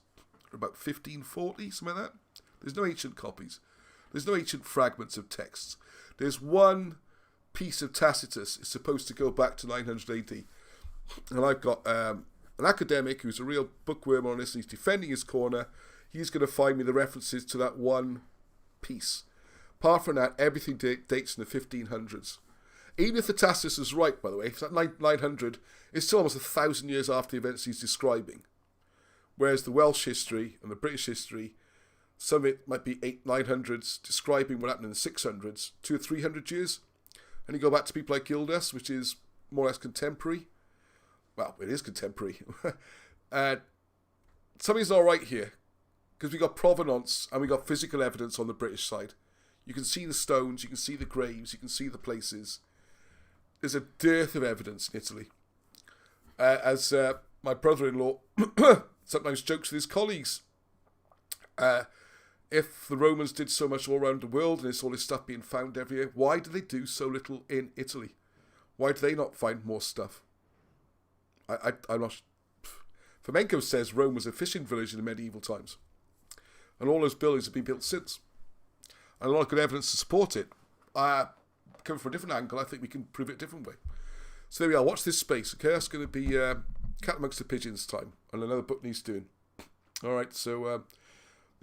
are about 1540, something like that. There's no ancient copies. There's no ancient fragments of texts. There's one piece of Tacitus. It's supposed to go back to 900 AD. And I've got an academic who's a real bookworm on this, and he's defending his corner. He's going to find me the references to that one piece. Apart from that, everything dates in the 1500s. Even if the Tacitus is right, by the way, if that 900, it's still almost 1,000 years after the events he's describing. Whereas the Welsh history and the British history, some of it might be 900s, describing what happened in the 600s, 200 or 300 years. And you go back to people like Gildas, which is more or less contemporary. Well, it is contemporary. Something's not right here, because we got provenance and we got physical evidence on the British side. You can see the stones, you can see the graves, you can see the places. There's a dearth of evidence in Italy. As my brother-in-law sometimes jokes with his colleagues, if the Romans did so much all around the world and there's all this stuff being found everywhere, why do they do so little in Italy? Why do they not find more stuff? I'm not. Fomenko says Rome was a fishing village in the medieval times, and all those buildings have been built since, and a lot of good evidence to support it. Coming from a different angle, I think we can prove it a different way. So there we are. Watch this space. Okay, that's going to be Cat Amongst the Pigeons time, and another book needs doing. All right. So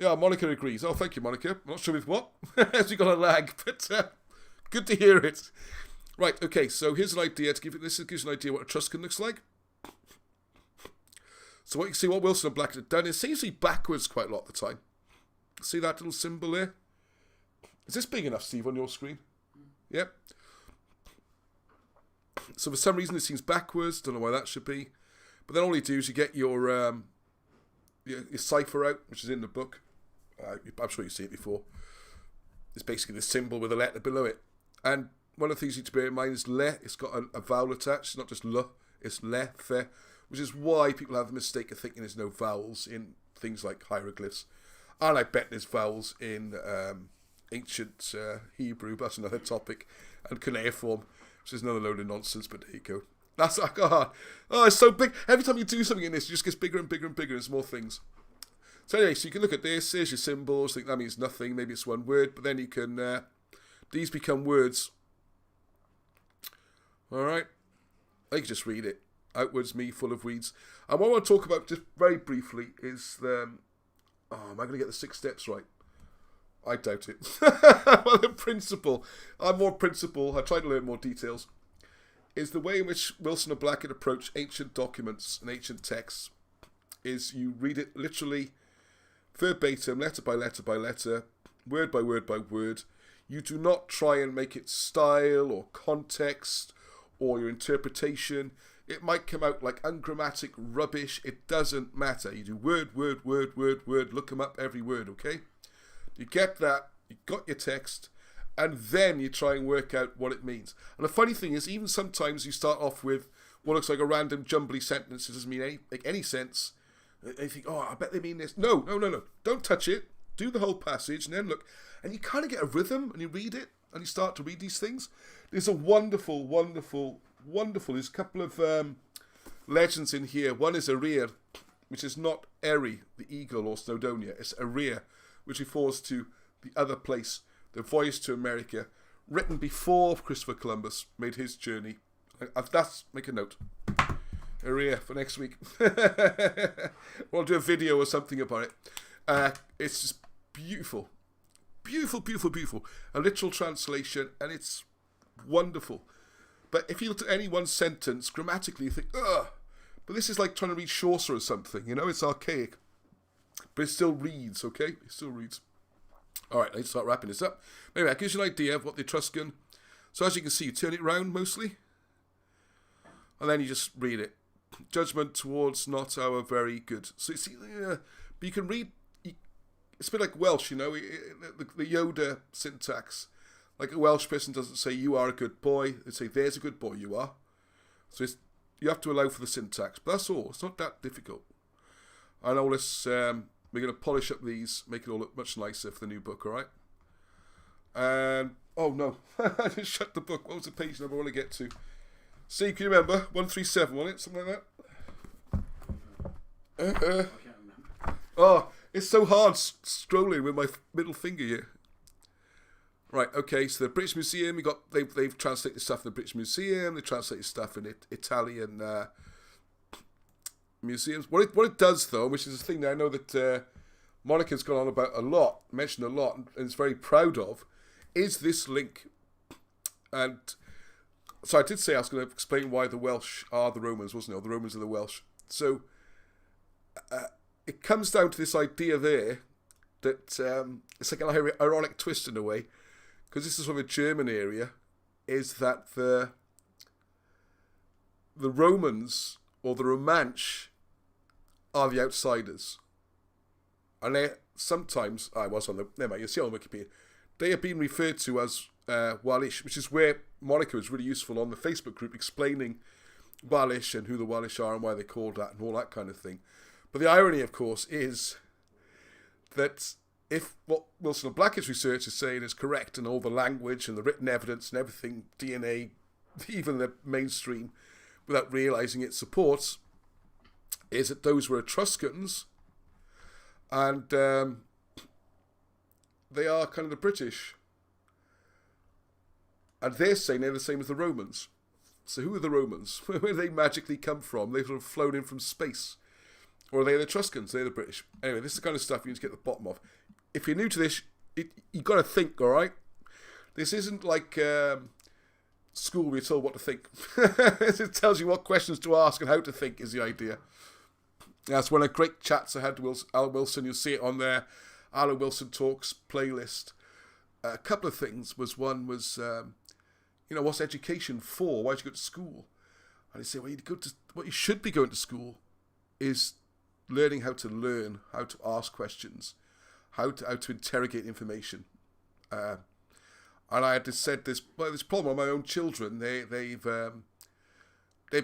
Yeah, Monica agrees. Oh, thank you, Monica. I'm not sure with what, as we got a lag, but good to hear it. Right, okay, so here's an idea to give it. This gives you an idea what Etruscan looks like. So what you see, what Wilson and Black have done is seems to be backwards quite a lot of the time. See that little symbol there? Is this big enough, Steve, on your screen? Yep. So for some reason it seems backwards. Don't know why that should be. But then all you do is you get your cipher out, which is in the book. I'm sure you've seen it before. It's basically the symbol with a letter below it. And one of the things you need to bear in mind is le. It's got a vowel attached. It's not just l. It's le, fe. Which is why people have the mistake of thinking there's no vowels in things like hieroglyphs. And I bet there's vowels in ancient Hebrew, but that's another topic. And cuneiform, which is another load of nonsense, but there you go. That's like, oh, it's so big. Every time you do something in this, it just gets bigger and bigger and bigger. There's more things. So anyway, so you can look at this. Here's your symbols. Think that means nothing. Maybe it's one word. But then you can, these become words. All right. I can just read it. Outwards, me, full of weeds. And what I want to talk about just very briefly is am I going to get the 6 steps right? I doubt it. Well, the principle. I'm more principle. I try to learn more details. Is the way in which Wilson and Blackett approach ancient documents and ancient texts is you read it literally verbatim, letter by letter by letter, word by word by word. You do not try and make it style or context or your interpretation. It might come out like ungrammatic rubbish. It doesn't matter. You do word, word, word, word, word. Look them up, every word, okay? You get that. You got your text. And then you try and work out what it means. And the funny thing is, even sometimes you start off with what looks like a random jumbly sentence. It doesn't make any sense. And you think, oh, I bet they mean this. No. Don't touch it. Do the whole passage and then look. And you kind of get a rhythm and you read it. And you start to read these things. There's a wonderful, there's a couple of legends in here. One is Arir, which is not Eri, the eagle, or Snowdonia. It's Arir, which refers to the other place, the voyage to America, written before Christopher Columbus made his journey. That's, make a note. Arir for next week. We'll do a video or something about it. It's just beautiful. Beautiful. A literal translation, and it's wonderful. But if you look at any one sentence, grammatically you think, ugh. But this is like trying to read Chaucer or something, you know, it's archaic. But it still reads, okay? It still reads. Alright, let's start wrapping this up. Anyway, that gives you an idea of what the Etruscan... So as you can see, you turn it round mostly. And then you just read it. Judgment towards not our very good. So you see, but you can read... It's a bit like Welsh, you know, the Yoda syntax. Like a Welsh person doesn't say, you are a good boy. They say, there's a good boy, you are. So you have to allow for the syntax. But that's all. It's not that difficult. And all this, we're going to polish up these, make it all look much nicer for the new book, all right? And, oh no, I just shut the book. What was the page number I want to get to? Steve, can you remember? 137, wasn't it? Something like that? I can't remember. Oh, it's so hard scrolling with my middle finger here. Right, okay, so the British Museum, they've translated stuff in the British Museum, they translated stuff in Italian museums. What it does, though, which is a thing that I know that Monica's gone on about a lot, mentioned a lot, and is very proud of, is this link. And so I did say I was going to explain why the Welsh are the Romans, wasn't it? Or the Romans are the Welsh. So it comes down to this idea there that it's like an ironic twist in a way, because this is from a German area, is that the Romans, or the Romanshe, are the outsiders. And they sometimes, never mind, you'll see on Wikipedia, they have been referred to as Welsh, which is where Monica was really useful on the Facebook group explaining Welsh and who the Welsh are and why they're called that and all that kind of thing. But the irony, of course, is that if what Wilson and Blackett's research is saying is correct and all the language and the written evidence and everything, DNA, even the mainstream, without realising it supports, is that those were Etruscans and they are kind of the British. And they're saying they're the same as the Romans. So who are the Romans? Where do they magically come from? They've sort of flown in from space. Or are they the Etruscans? They're the British. Anyway, this is the kind of stuff you need to get to the bottom of. If you're new to this, you've got to think, all right? This isn't like school where you're told what to think. It tells you what questions to ask and how to think is the idea. That's one of the great chats I had with Alan Wilson. You'll see it on their Alan Wilson Talks playlist. A couple of things. One was, what's education for? Why do you go to school? And he said, what you should be going to school is learning how to learn, how to ask questions, how to interrogate information. And I had said this problem on my own children. They've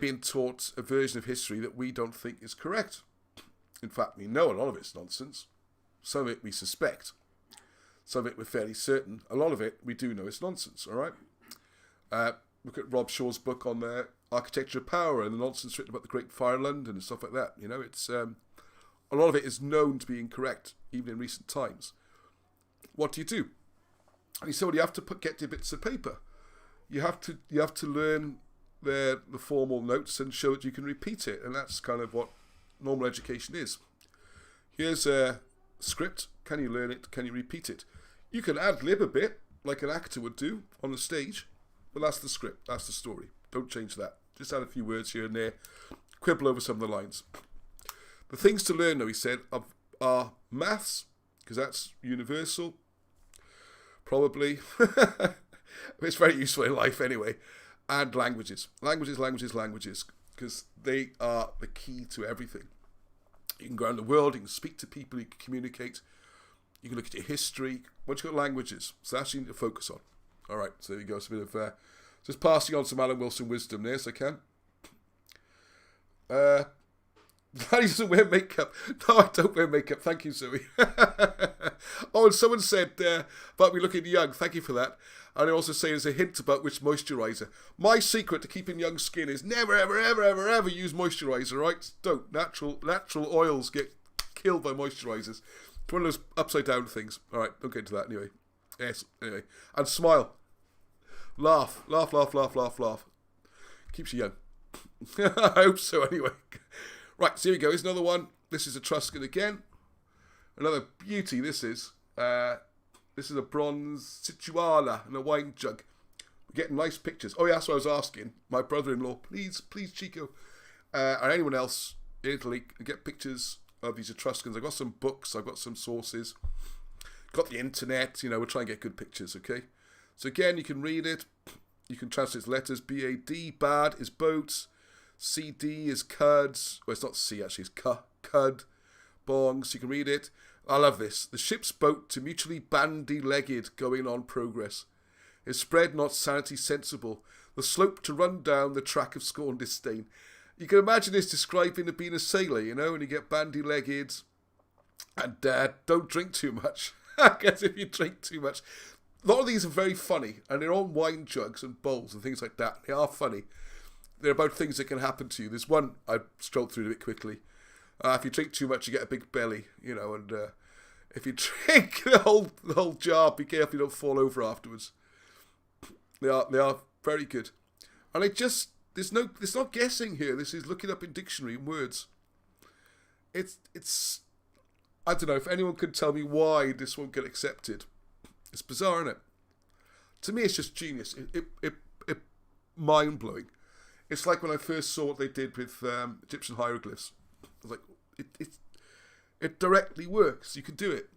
been taught a version of history that we don't think is correct. In fact, we know a lot of it's nonsense. Some of it we suspect. Some of it we're fairly certain. A lot of it we do know it's nonsense, all right? Look at Rob Shaw's book on the architecture of power and the nonsense written about the Great Fire in London and stuff like that. It's a lot of it is known to be incorrect, even in recent times. What do you do? And he said, well, you have to get your bits of paper. You have to learn the formal notes and show that you can repeat it, and that's kind of what normal education is. Here's a script. Can you learn it? Can you repeat it? You can ad-lib a bit, like an actor would do on the stage, but that's the script. That's the story. Don't change that. Just add a few words here and there. Quibble over some of the lines. The things to learn, though, he said, are maths, because that's universal. Probably. It's very useful in life anyway. And languages. Languages, because they are the key to everything. You can go around the world, you can speak to people, you can communicate, you can look at your history. Once you've got languages, so that's what you need to focus on. All right, so there you go. It's a bit of just passing on some Alan Wilson wisdom there, so I can. He doesn't wear makeup. No, I don't wear makeup. Thank you, Zoe. Oh, and someone said about me looking young. Thank you for that. And they also say there's a hint about which moisturiser. My secret to keeping young skin is never, ever, ever, ever, ever use moisturiser, right? Don't. Natural oils get killed by moisturisers. It's one of those upside down things. All right, don't get into that anyway. Yes, anyway. And smile. Laugh. Keeps you young. I hope so anyway. Right, so here we go. Here's another one. This is Etruscan again. Another beauty this is. This is a bronze situala and a wine jug. We're getting nice pictures. Oh, yeah, that's what I was asking. My brother-in-law, please, Chico, or anyone else in Italy, get pictures of these Etruscans. I've got some books. I've got some sources. Got the internet. We'll try and get good pictures, okay? So again, you can read it. You can translate letters. B-A-D, bad is boats. C-D is cuds. Well, it's not C, actually. It's cud. Bongs. You can read it. I love this. The ship's boat to mutually bandy-legged going on progress. His spread not sanity sensible. The slope to run down the track of scorn disdain. You can imagine this describing being a sailor, and you get bandy-legged. And don't drink too much. I guess if you drink too much. A lot of these are very funny. And they're on wine jugs and bowls and things like that. They are funny. They're about things that can happen to you. There's one I strolled through a bit quickly. If you drink too much, you get a big belly, and if you drink the whole jar, be careful you don't fall over afterwards. They are very good. And there's not guessing here. This is looking up in dictionary and words. It's I don't know if anyone could tell me why this won't get accepted. It's bizarre, isn't it? To me, it's just genius. It mind-blowing. It's like when I first saw what they did with Egyptian hieroglyphs. I was like, it directly works. You can do it.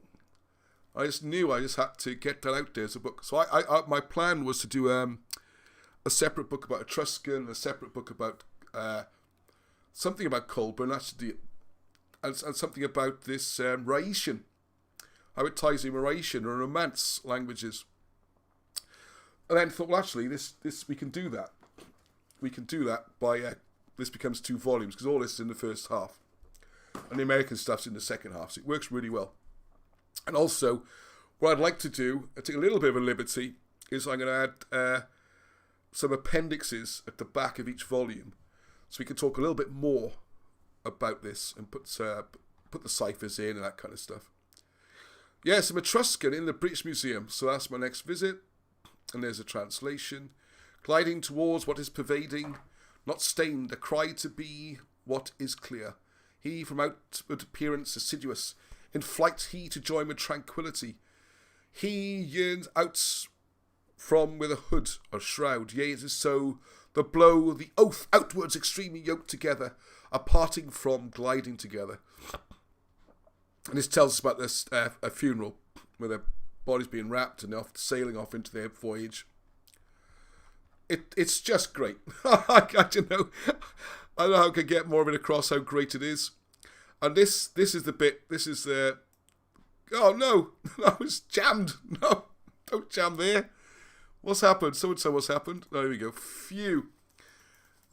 I just knew I just had to get that out there as a book. So I my plan was to do a separate book about Etruscan, a separate book about something about Colburn, actually, and something about this Raetian, how it ties in Raetian or Romance languages. And then thought, well, actually, this we can do that. We can do that by this becomes 2 volumes because all this is in the first half, and the American stuff's in the second half. So it works really well. And also, what I'd like to do, I take a little bit of a liberty, is I'm going to add some appendixes at the back of each volume, so we can talk a little bit more about this and put the ciphers in and that kind of stuff. Yes, I'm Etruscan in the British Museum, so that's my next visit. And there's a translation. Gliding towards what is pervading, not stained, a cry to be what is clear. He from outward appearance assiduous, in flight he to join with tranquillity. He yearns out from with a hood or shroud, yea, it is so, the blow, the oath, outwards extremely yoked together, a parting from, gliding together. And this tells us about this a funeral, where their bodies being wrapped and off sailing off into their voyage. It's just great. I don't know how I can get more of it across how great it is. And this is the bit. This is the. Oh no! I was jammed. No, don't jam there. What's happened? So and so. What's happened? Oh, there we go. Phew.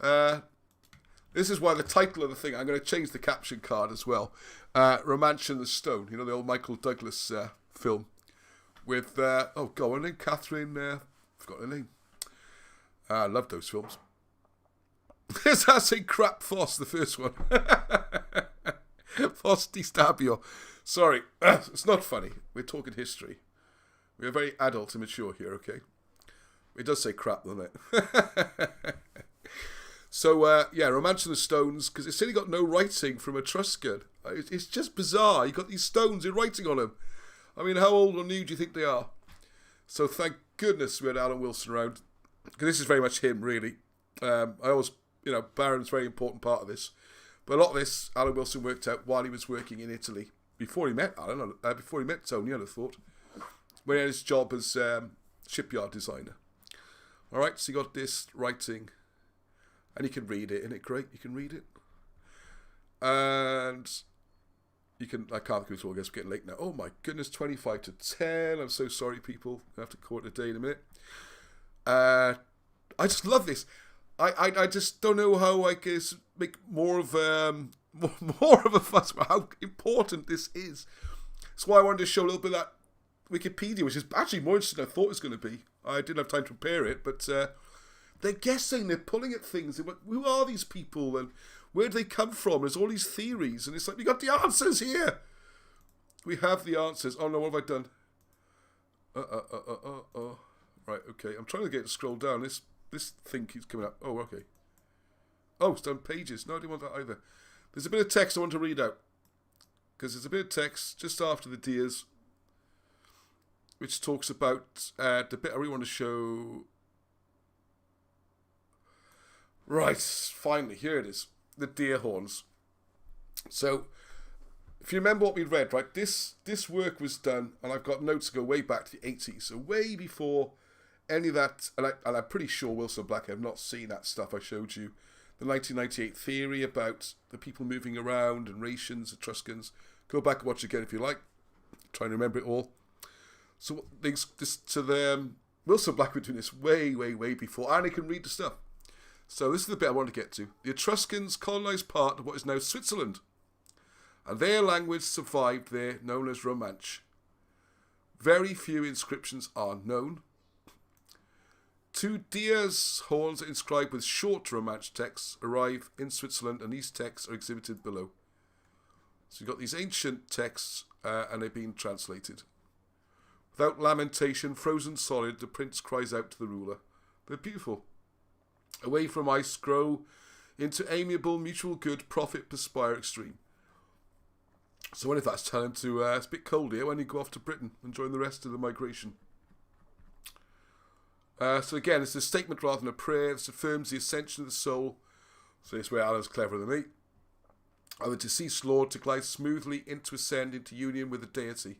This is why the title of the thing. I'm going to change the caption card as well. Romanshe and the Stone. You know the old Michael Douglas film with. Oh, go on then, Catherine. Forgot her name. I love those films. That's a crap Foss, the first one. Foss di Stabio. Sorry, it's not funny. We're talking history. We're very adult and mature here, okay? It does say crap, doesn't it? So, Romanshe and the Stones, because it's only got no writing from Etruscan. It's just bizarre. You've got these stones in writing on them. I mean, how old or new do you think they are? So thank goodness we had Alan Wilson around. Because this is very much him, really. I always, Baron's a very important part of this. But a lot of this, Alan Wilson worked out while he was working in Italy. Before he met Alan, before he met Tony, I'd have thought. When he had his job as shipyard designer. Alright, so you got this writing. And you can read it, isn't it great? You can read it. And you can, I can't go through all, I guess we're getting late now. Oh my goodness, 25 to 10. I'm so sorry, people. I have to call it a day in a minute. I just love this. I just don't know how I can make more of a fuss about how important this is. That's why I wanted to show a little bit of that Wikipedia, which is actually more interesting than I thought it was going to be. I didn't have time to prepare it, but they're guessing, they're pulling at things. Who are these people and where do they come from? There's all these theories, and it's like, we got the answers here. We have the answers. Oh no, what have I done? Right, okay. I'm trying to get it to scroll down. This thing keeps coming up. Oh, okay. Oh, it's done pages. No, I didn't want that either. There's a bit of text I want to read out. Because there's a bit of text just after the deers, which talks about the bit I really want to show. Right, finally, here it is. The deer horns. So, if you remember what we read, right, this work was done, and I've got notes to go way back to the 80s, so way before any of that, and I'm pretty sure Wilson Black have not seen that stuff I showed you. The 1998 theory about the people moving around and rations, Etruscans. Go back and watch it again if you like. Try and remember it all. So Wilson Black were doing this way, way, way before, and he can read the stuff. So this is the bit I want to get to. The Etruscans colonised part of what is now Switzerland, and their language survived there, known as Romanshe. Very few inscriptions are known. 2 deer's horns inscribed with short Romanshe texts arrive in Switzerland, and these texts are exhibited below. So you've got these ancient texts, and they're being translated. Without lamentation, frozen solid, the prince cries out to the ruler. They're beautiful. Away from ice, grow into amiable, mutual good, profit, perspire extreme. So what if that's telling to, it's a bit cold here, when you go off to Britain and join the rest of the migration. So again, it's a statement rather than a prayer. This affirms the ascension of the soul. So it's where Alan's cleverer than me. Of the deceased lord to glide smoothly into ascend into union with the deity.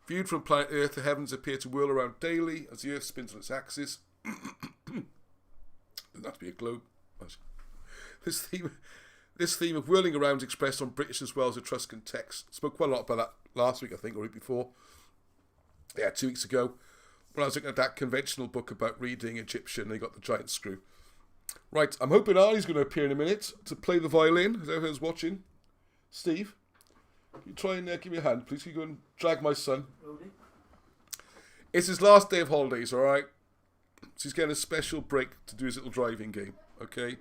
Viewed from planet Earth, the heavens appear to whirl around daily as the Earth spins on its axis. Doesn't have to be a globe. This theme of whirling around is expressed on British as well as Etruscan text. Spoke quite a lot about that last week, I think, or week before. Yeah, 2 weeks ago. When I was looking at that conventional book about reading Egyptian, they got the giant screw. Right, I'm hoping Arnie's going to appear in a minute to play the violin, as everyone's watching. Steve, can you try and give me a hand, please? Can you go and drag my son? It's his last day of holidays, alright? So he's getting a special break to do his little driving game, okay?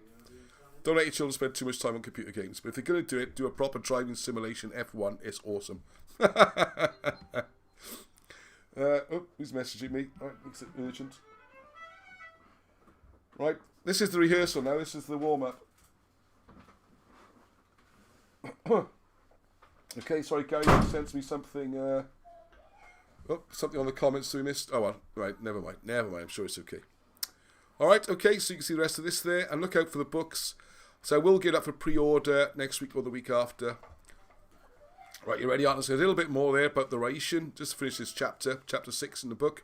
Don't let your children spend too much time on computer games, but if they're going to do it, do a proper driving simulation F1. It's awesome. Who's messaging me? Right, makes it urgent. Right, this is the rehearsal now. This is the warm-up. Okay, sorry, Gary sent me something. Something on the comments we missed. Oh, well, right, never mind. I'm sure it's okay. All right, okay, so you can see the rest of this there, and look out for the books. So I will get up for pre-order next week or the week after. Right, you ready? There's a little bit more there about the Raetian. Just to finish this chapter 6 in the book.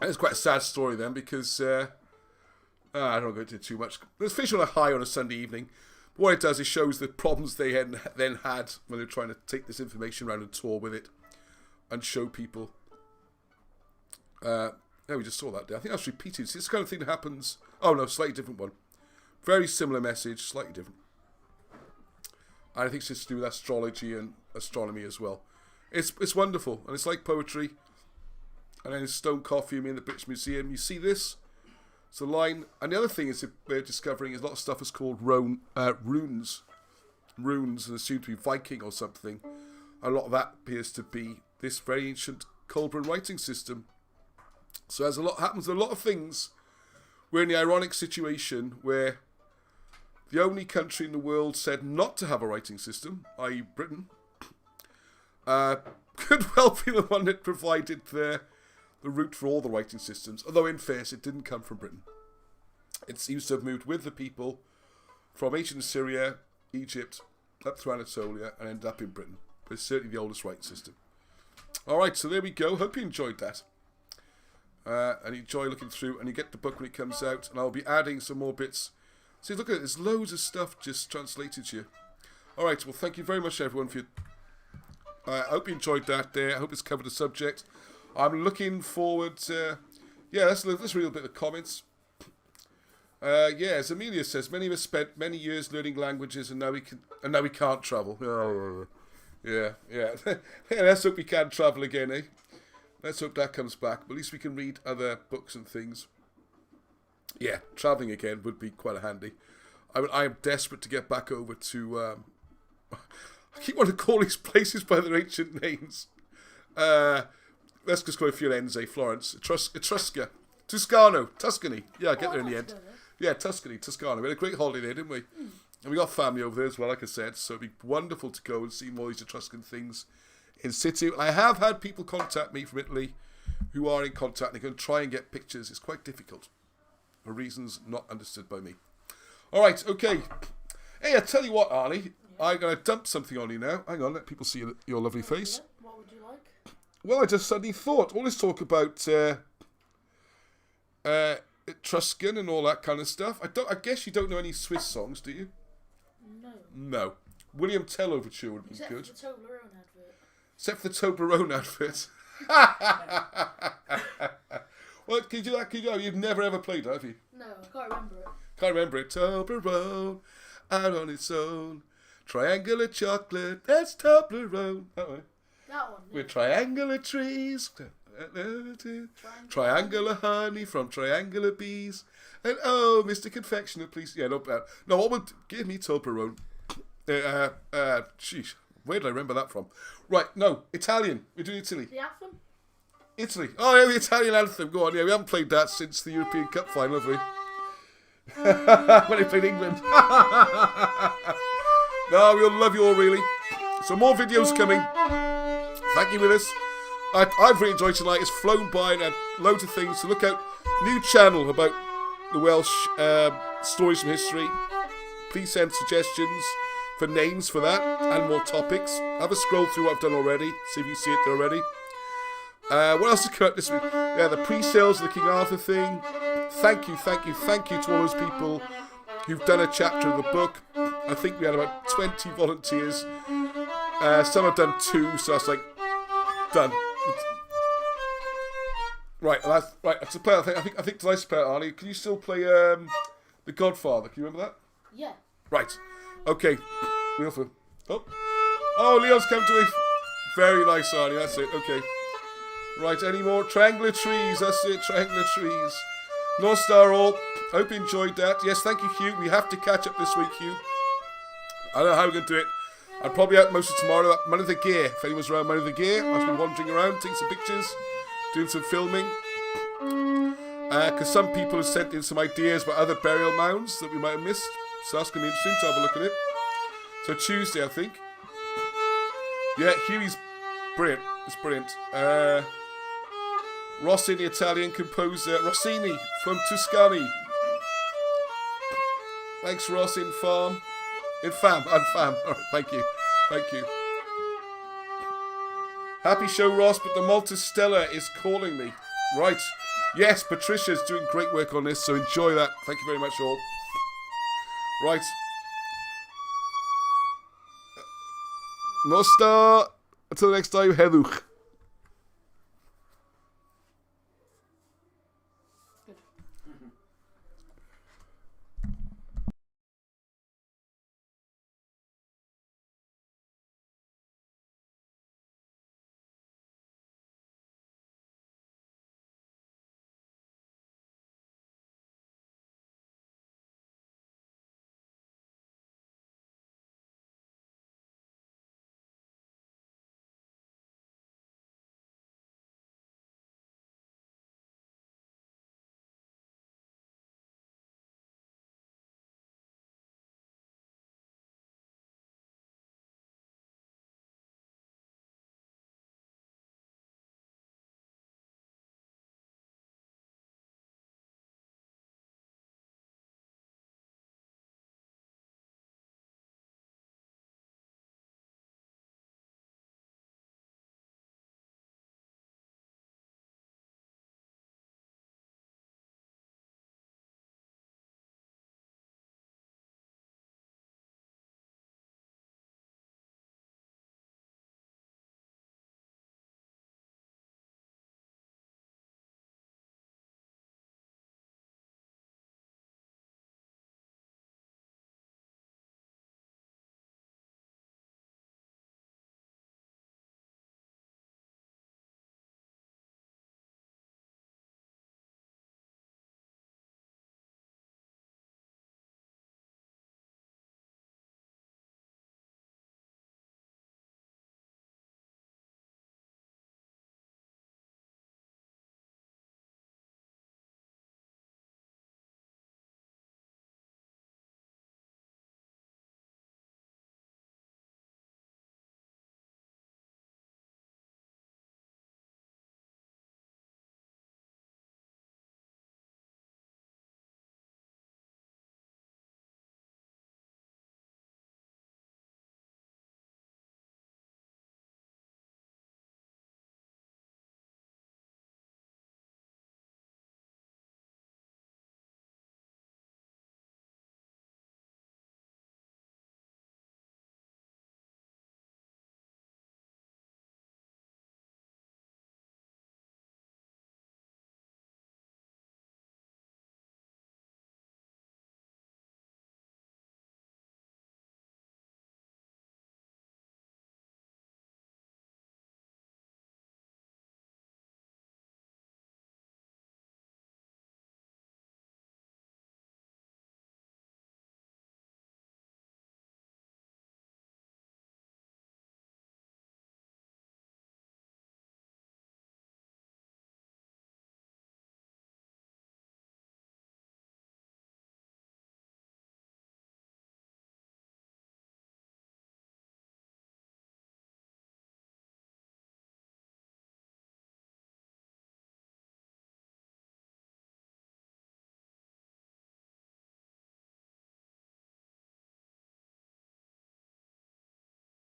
And it's quite a sad story then, because I don't go into too much. There's fish on a high on a Sunday evening. But what it does is shows the problems they then had when they were trying to take this information around and tour with it and show people. Yeah, we just saw that there. I think that's repeated. See, it's the kind of thing that happens. Oh no, slightly different one. Very similar message, slightly different. And I think it's just to do with astrology and astronomy as well. It's wonderful, and it's like poetry. And then stone coffee in the British Museum. You see this? It's a line. And the other thing is that we're discovering is a lot of stuff is called runes. Runes, and assumed to be Viking or something. A lot of that appears to be this very ancient Culbran writing system. So as a lot happens, a lot of things, we're in the ironic situation where the only country in the world said not to have a writing system, i.e. Britain, could well be the one that provided the route for all the writing systems, although in fairness it didn't come from Britain. It seems to have moved with the people from ancient Syria, Egypt, up through Anatolia, and ended up in Britain. But it's certainly the oldest writing system. Alright, so there we go. Hope you enjoyed that. And you enjoy looking through, and you get the book when it comes out, and I'll be adding some more bits. See, look at it, there's loads of stuff just translated here. Alright, well thank you very much everyone for your... I hope you enjoyed that there. I hope it's covered the subject. I'm looking forward to... Yeah, let's read a little bit of the comments. As Amelia says, many of us spent many years learning languages, and now we can't travel. Oh, yeah. Let's hope we can travel again, eh? Let's hope that comes back. But at least we can read other books and things. Yeah, travelling again would be quite handy. I am desperate to get back over to... I keep wanting to call these places by their ancient names. Let's just go a Firenze, Florence, Etrusca, Tuscany. Yeah, I get there in the end. Yeah, Tuscany. We had a great holiday there, didn't we? And we got family over there as well, like I said. So it'd be wonderful to go and see more of these Etruscan things in situ. I have had people contact me from Italy who are in contact. They're going to try and get pictures. It's quite difficult for reasons not understood by me. All right, okay. Hey, I tell you what, Arnie. I'm going to dump something on you now. Hang on, let people see your lovely face. What would you like? Well, I just suddenly thought, all this talk about Etruscan and all that kind of stuff. I guess you don't know any Swiss songs, do you? No. William Tell Overture would be good. Except for the Toblerone advert. Except for the Toblerone advert. Well, can you do that? You've never ever played that, have you? No, I can't remember it. Can't remember it. Toblerone, out on its own. Triangular chocolate, that's Toblerone. That one. That one. Yeah. With triangular trees. Triangular honey from triangular bees. And oh, Mr. Confectioner, please. Yeah, not bad. No, what would give me Toblerone? Sheesh. Where did I remember that from? Right, no, Italian. We're doing Italy. The anthem? Italy. Oh, yeah, the Italian anthem. Go on. Yeah, we haven't played that since the European Cup final, have we? When they played England. No, we'll love you all, really. So more videos coming. Thank you with us. I've really enjoyed tonight. It's flown by and had loads of things. So look out. New channel about the Welsh stories from history. Please send suggestions for names for that and more topics. Have a scroll through what I've done already. See if you see it there already. What else has come out this week? Yeah, the pre-sales of the King Arthur thing. Thank you to all those people who've done a chapter of the book. I think we had about 20 volunteers. Some have done 2, so that's like done. Right, that's a play. I think did I play it, Arnie? Can you still play The Godfather? Can you remember that? Yeah. Right. Okay. Oh, Leo's come to me. Very nice, Arnie. That's it. Okay. Right, any more? Triangular trees. That's it. Triangular trees. North Star all. Hope you enjoyed that. Yes, thank you, Hugh. We have to catch up this week, Hugh. I don't know how we're going to do it. I'm probably out most of tomorrow at Mount of the Gear. If anyone's around Mount of the Gear, I've been wandering around, taking some pictures, doing some filming. Because some people have sent in some ideas about other burial mounds that we might have missed. So that's going to be interesting to have a look at it. So So Tuesday, I think. Yeah, Huey's brilliant. It's brilliant. Rossini, Italian composer. Rossini from Tuscany. Thanks, Ross. Infam. All right, thank you. Happy show, Ross, but the Malta Stella is calling me. Right. Yes, Patricia's doing great work on this, so enjoy that. Thank you very much, all. Right. Nostar. Until next time, Heddwch.